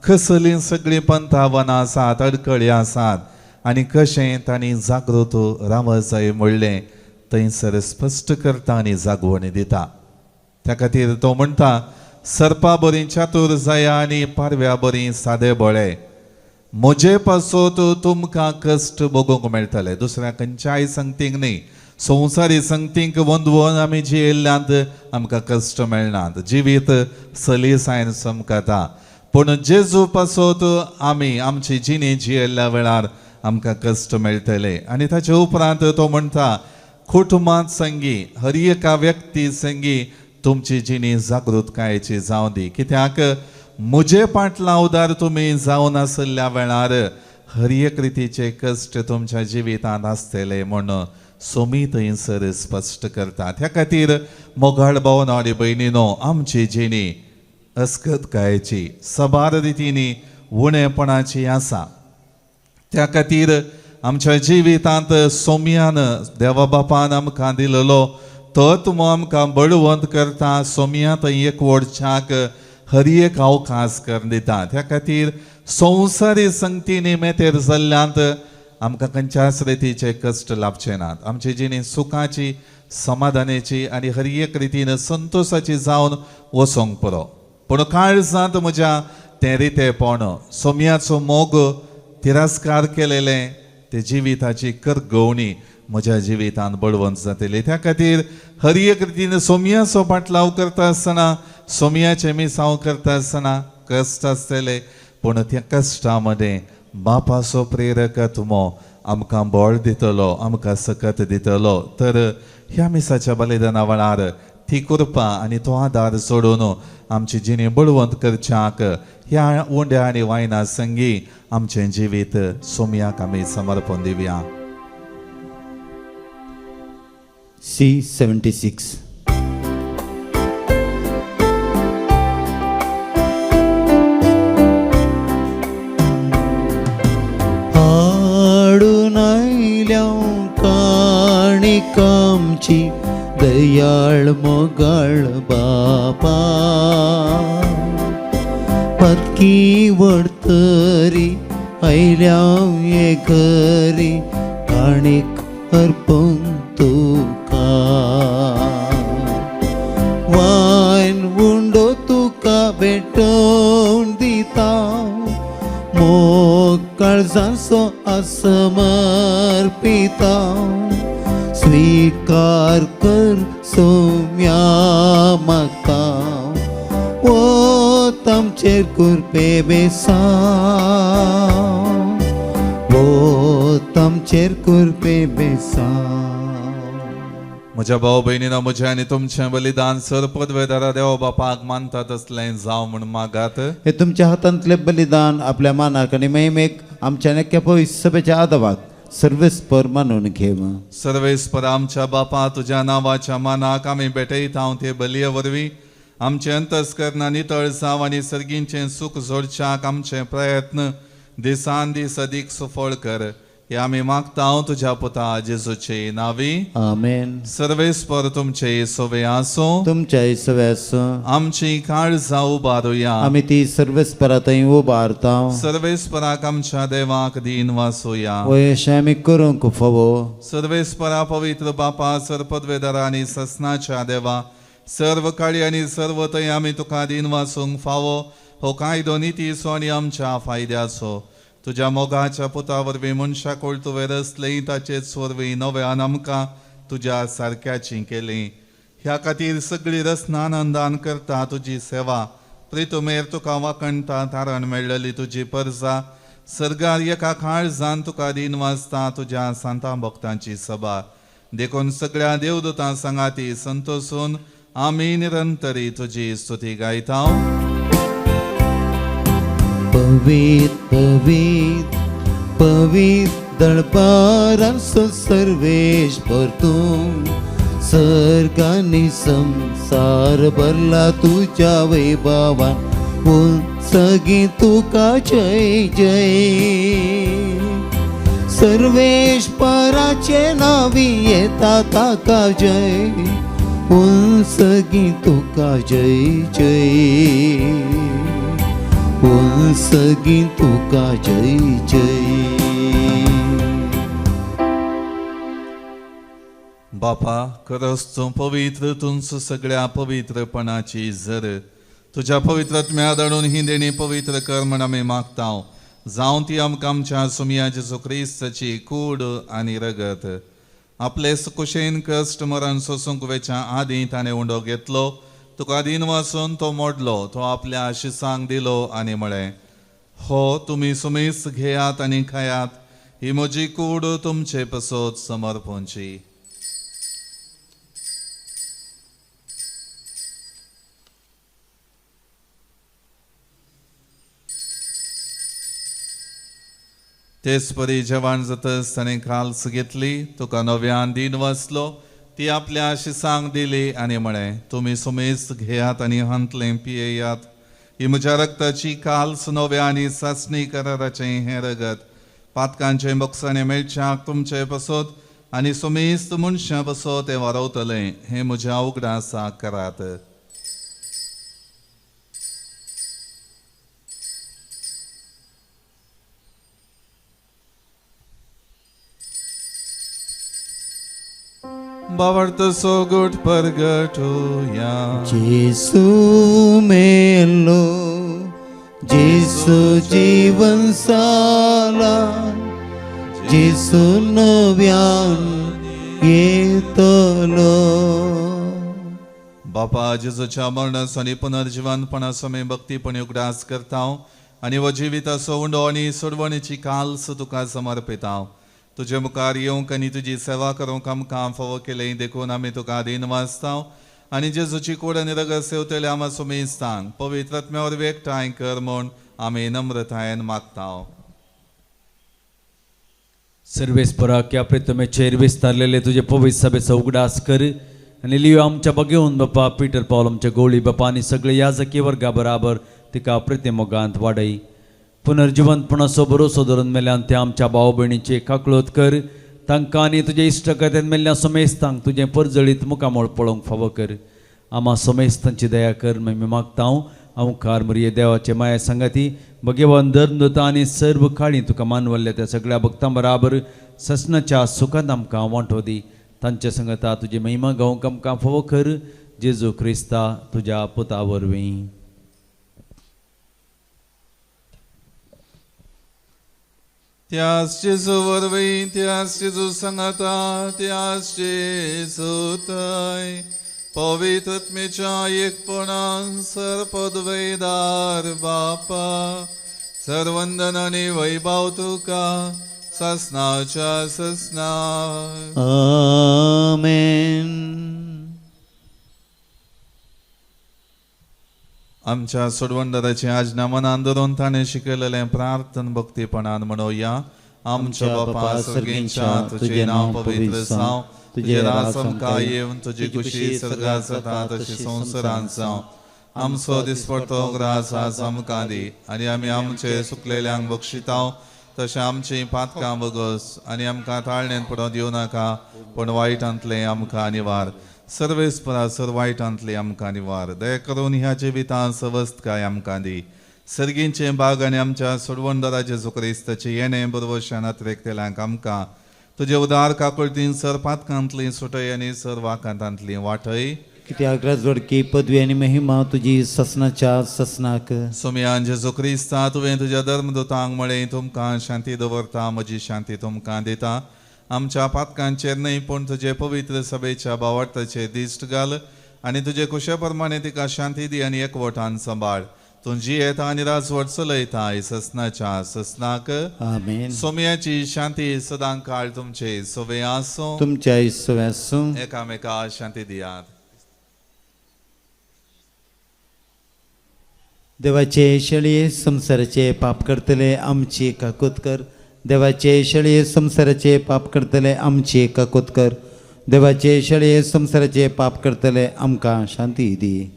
कसलीं सगळीं पंथावनां आसात, अडखळी आसात आनी कशें तांणी जागृत रावत जाय म्हणलें थंयसर स्पश्ट करता आनी जागवण दिता. त्या खातीर तो म्हणटा, सर्पां बरीं चातूर जाया आनी पारव्या बरीं सादेबळे. म्हजे पासत तुमकां कश्ट भोगूंक मेळटले. दुसऱ्या खंयच्याय संगतीक न्ही, संवसारी संगतीक वंदवून आमी जियेल्ल्यांत आमकां कश्ट मेळनात. जिवीत सलीसायन समकता. पूण जेजू पासत आमी आमची जिणी जियेल्ल्या वेळार आमकां कश्ट मेळटले. आनी ताचे उपरांत तो म्हणटा, कुटुंबांत संगी हर एका व्यक्ती संगी तुमची जिणी जागृतकायेची जावं दी. कित्याक म्हजे पाटलावदार तुमी जावन आसल्या वेळार हर एक रितीचे कश्ट तुमच्या जिवितांत आसतले म्हूण सोमी थंयसर स्पश्ट करतात. ह्या खातीर मोगाळ भावन आनी भयणीनो, आमची जिणी अस्कतकायेची सबार रितींनी उणेपणाची आसा. त्या खातीर आमच्या जिवितांत सोम्यान देवा बापान आमकां दिलेलो तो तुमो आमकां बळवंत करता. सोम्या थंय एकवटच्याक हर एक अवकाश करून दिता. त्या खातीर संवसारी संगतींनी मेतेर जाल्ल्यांत आमकां खंयच्याच रितीचे कश्ट लाभचे नात. आमची जिणी सुखाची, समाधानाची आनी हर एक रितीन संतोशाची जावन वचोंक पुरो. पूण काळजांत म्हज्या तें रितेपण, सोम्याचो मोग तिरस्कार केलेलें ते जिविताची करगवणी म्हज्या जिवितांत बळवंत जातली. त्या खातीर हर एक रितीन सोम्याचो पाटलाव करता आसतना, सोम्याचे मिसांव करता आसतना कश्ट आसतले. पूण त्या कश्टा मदें बापाचो प्रेरकत्व आमकां बळ दितलो, आमकां सकत दितलो. तर ह्या मिसाच्या बलिदाना वेळार ती कृपा आनी तो आदार सोडून आमची जिणी बळवंत करच्याक ह्या उंड्या आनी वायना संगी आमचें जिवीत सोम्याक आमी समर्पण दिवया. C76. हाडून आयल्या काणीक आमची दयाळ मोगाळ बापा. पत्की वडतरी आयल्या ये घरी काणीक अर्पण तुका. वायन उंडो तुका भेटोवन दिता. मोग काळजाचो असमर्पिता. स्वीकार कर सोम्या म्हाका. ओ तम तामचेर कुरपे बेसांव वो तामचेर कुरपे बेसांव म्हज्या भाव भयणीनो म्हजें आनी तुमचें बलिदान सरपदवेदारा देव बापाक मानता तसलें जावं म्हूण मागात. हे तुमच्या हातांतले बलिदान आपल्या मानाक आनी महिमेक आमच्या नेक्या पवित्र सभेच्या आदवाक सर्वेस्पर मानून घेव. सर्वेस्पर आमच्या बापा तुज्या नांवाच्या मानाक आमी भेटयता ते बलये वरवीं आमचे अंतस्करणां नितळ जाव आनी सर्गींचें सुख जोडच्याक आमचे प्रयत्न दिसान दीस अदीक सफळ कर. हे आमी मागता तुज्या पुता जेजूचे नांवी. आमेन. सर्वेस्पर तुमचे सोवे आसूं. तुमच्या सव्यास आमची काळजां उबारुया. आमी ती सर्वेस्परांतय उबारता. सर्वेस्पराक आमच्या देवाक दिन वासुया. वयशें आमी करूंक फावो. सर्वेस्परा पवित्र बापा सरपदवेदारा आनी ससनाच्या देवा सर्व काळी आनी सर्व थंय आमी तुका दिन वासूंक फावो. हो कायदो नितीसो आनी आमच्या फायद्याचो तुज्या मोगाच्या पुता वरवीं मनशाक तुवें रचलें ताचेच वरवीं नव्यान आमकां तुज्या सारक्याची केली. ह्या खातीर सगळी रसना आनंदान करता तुजी सेवा. प्रितुमेर तुका वाकणटा तारण मेळ्ळली तुजी परजा. सर्गार एका काळजान तुका दिन वाजता तुज्या सांता भक्तांची सभा. देखून सगळ्या देवदूतां सांगाती संतोसून आमी निरंतरी तुजी स्तुती गायता. पवित्र पवित्र पवित्र दळपारांचो सर्वेश्वर तूं सर्गांनी संसार भरला तुज्या वैभवान सगळीं तुका जय जय. सर्वेश्वराचे नावी येता ताका जय सगळीं तुका जय जय सगळीं तुका जय जय. बापा खरोच तूं पवित्र तुंच सगळ्या पवित्रपणाची झर. तुज्या पवित्रत्म्या दडून ही देणी पवित्र कर म्हण आमी मागता. जावं ती आमकां आमच्या सुमया जेजू क्रिस्ताची कूड आनी रगत. आपले कुशेन कश्ट मरण सोसूंक वेच्या आदीं ताणें उंडो घेतलो. तुका दिन वासून तो मोडलो. तो आपल्या शिसांक दिलो आनी म्हळें हो तुमी सुमीस घेयात आनी खायात. ही म्हजी कूड तुमचे पसोत समर्पणची. तेच परी जेवण जातच ताणें काल्स घेतली. तुका नव्यान दिन वाचलो. ती आपल्या शिसांक दिली आनी म्हळें तुमी सुमेस घेयात आनी हांतलें पियेयात. ही म्हज्या रक्ताची काल्स नव्या आनी सासणी कराराचें हें रगत. पातकांचें बक्षाणें मेळच्याक तुमचे पसोत आनी सुमेस्त मनशां पसोत तें वारवतलें. हें म्हज्या उगडासाक करात. बावर्त सोगुट परगटुया. जेसू मेलो जेसू जीवन साला जेसू नव्यान येतलो. बापा जेजूच्या मरणाचो आनी पुनर्जिवनपणाचो आमी भक्तीपणी उगडास करता आनी हो जिविताचो उंडो आनी सोडवणेची काल्स तुका समर्पिता. तुजे मुखार येवंक आनी तुजी सेवा करूंक आमकां फावो केलें देखून आमी तुका दिन वाजता आनी जेजूची कूड आनी रगत सेवतले आमा सुमेस्तांक पवित्र आत्म्या वरवीं एकठांय कर म्हूण आमी नम्रतायेन मागता. सर्वेस्पराक ह्या प्रितमेचेर विस्तारलेले तुजे पवित्र सभेचो उगडास कर आनी लियो आमच्या बगेवन बापा पिटर पॉल आमच्या गवळी बापा आनी सगळे याजकी वर्गा बराबर तिका प्रतिमोगांत वाडय. पुनर्जिवंतपणाचो भरोसो धरून मेल्यान त्या आमच्या भाव भयणीचे काकळोत कर. तांकां आनी तुजे इश्टकथेन मेल्ल्या समेस्तांक तुजें परजळीत मुखामोळ पळोवंक फावो कर. आम्हा समेस्तांची दया कर म्हण मी मागता. अवकार मरिये देवाचे माया संगती भगवान धर्मदूता आनी सर्व काळी तुका मानवल्ल्या त्या सगळ्या भक्तां बराबर ससनाच्या सुखांत आमकां वांटो दी. तांच्या संगता तुजी महिमा गावंक आमकां फावो कर. जेजू क्रिस्ता तुज्या पुता वरवीं. त्याच जेजू वरवीं त्याच जेजू सांगाता त्याच जेजू थंय पवित्रत्मेच्या एकपणान सर्पद्वैदार बापा सर्वंदन आणि वैभव तुका ससनाच्या ससना. आमेन. आमच्या सोडवंदराची आज्ञा मनान धरून ताणें शिकयलेलें प्रार्थन भक्तीपणान म्हणोया. आमच्या बापा सर्गींच्या तुझे नाव पवित्र जावं, तुझे राज आमकां येवन, तुजी कुशी सर्गार जाता तशी संवसारांत जावं. आमचो दिसपडटो ग्रास आज आमकां दी, आनी आमी आमचे सुकलेल्यांक बक्षितांव, तशें आमची पातकां बगस, आनी आमकां ताळणेन पडोवन दिवं नाका, पण वायटांतलें आमकां निवार. सर्वेस्परा सर वायटांतली आमकां निवार. दया करून ह्या जिवितांत सवस्तकाय आमकां दी. सर्गींचे बाग आनी आमच्या सोडवंदराचे जेजू क्रिस्ताचे येणें बरोवशान अत्रेकतेल्यांक आमकां तुजे उदार काकुळतीन सर पातकांतली सुटय आनी सर वाकांतांतली वाटय. कित्याक राजवडकी पदवी आनी महिमा तुजी ससनाच्या ससनाक. सोम्यान जेजू क्रिस्ता तुवें तुज्या धर्मदूतांक म्हळें, तुमकां शांती दवरता, म्हजी शांती तुमकां दिता. आमच्या पातकांचेर न्हय पूण तुजे पवित्र सभेच्या भावार्थाचेर दिश्ट घाल, आनी तुजे कुशे प्रमाणे तिका शांती दी आनी एकवटान सांबाळ. तुजी येता आनी राजवट चलयता ससनाच्या ससनाक. आमेन. सोम्याची शांती सदां काळ तुमचे सोबे आसूं. तुमच्या इसवे आसूं. एकामेका शांती दियात. देवाचे शेळये संसाराचे पाप करतले आमची काकूत कर. देवाचे शेळये संसाराचे पाप करतले आमची काकूत कर. देवाचे शेळये संसाराचे पाप करतले आमकां शांती दी.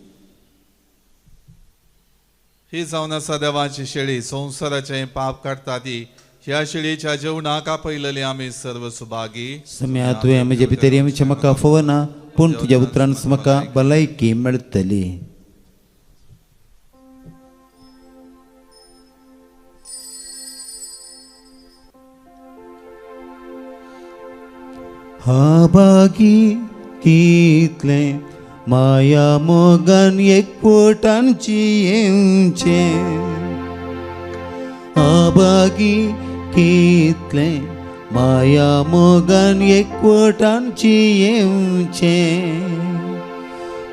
ही जावन आसा देवाची शेळी, संवसाराचे पाप काडटा ती. ह्या शेळीच्या जेवणाक आपयलेली आमी सर्व सुभागी. सम्या तुवें म्हजे भितर आमचे म्हाका फोवना, पूण तुज्या उतरान म्हाका भलायकी मेळटली. भागी कितले माया मोगान एकवटांची येवचे. आभागी कितले माया मोगान एकवटांची येवचे.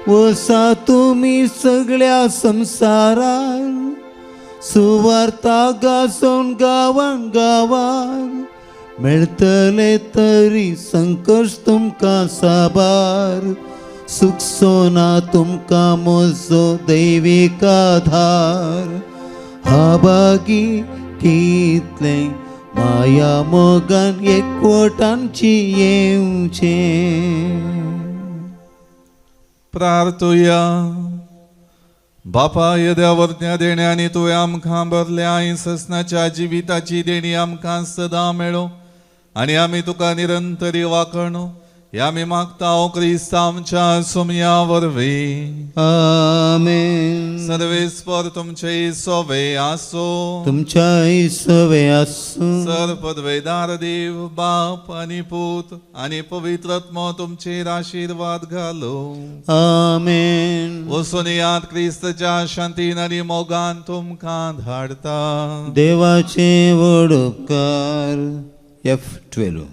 वसा तुमी सगळ्या संसारान, सुवार्ता गासोन गांवां गांवां. मेळटले तरी संकश तुमकां साबार. सुख सोना तुमकां म्हजो दैवीक आधार. आभागी कितले माया मोगान एकवटांची येवचे. प्रार्थुया. बापा येद्यावरत्या देण्यांनी तुवें आमकां भरल्या. ससनाच्या जिविताची देणी आमकां सदां मेळो, आनी आमी तुका निरंतरी वाकणो. हे आमी मागता ओ क्रिस्त आमच्या सोम्या वरवीं. आमेन. सर्वेस्पर तुमचे सोवे आसो. तुमच्या इसवे आसूं. सर पदवेदार देव बाप आनी पूत आनी पवित्रत्म तुमचेर आशीर्वाद घालो. आमेन. वचून यात क्रिस्ताच्या शांतीन आनी मोगान तुमकां धाडता. देवाचे व्हड उपकार. F12.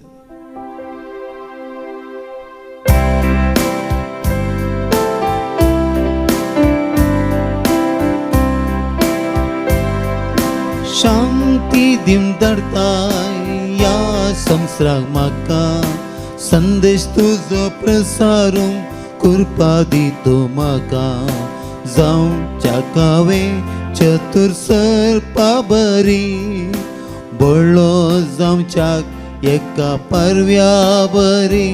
शांती दिवन धाडताय या संवसाराक म्हाका. संदेश तुजो प्रसारूंक कृपा दितो म्हाका. जावं चाकावे चतुर सर्पा बरी, बळो जावच्याक एका पारव्या बरी.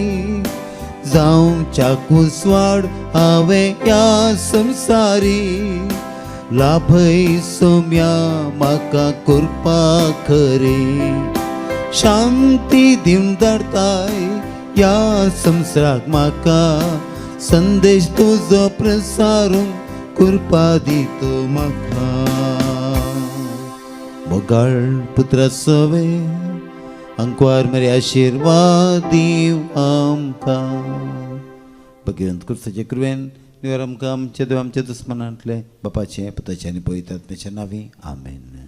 जावं चाकू स्वाड हांवें या संवसारी. लाभय सोम्या म्हाका कृपा खरी. शांती दिवन धाडताय या संवसाराक म्हाका. संदेश तुजो प्रसारूंक कृपा दितो म्हाका. मोगाळ पुत्र सवे अंकवार मेरे आशीर्वाद दिव आमकां. भगवंत कृष्णाचे कृपेन निवर आमकां आमच्या देव आमच्या दुस्मनांतले बापाचे पुताचे आनी पवित्र आत्म्याच्या नांवी आमेन.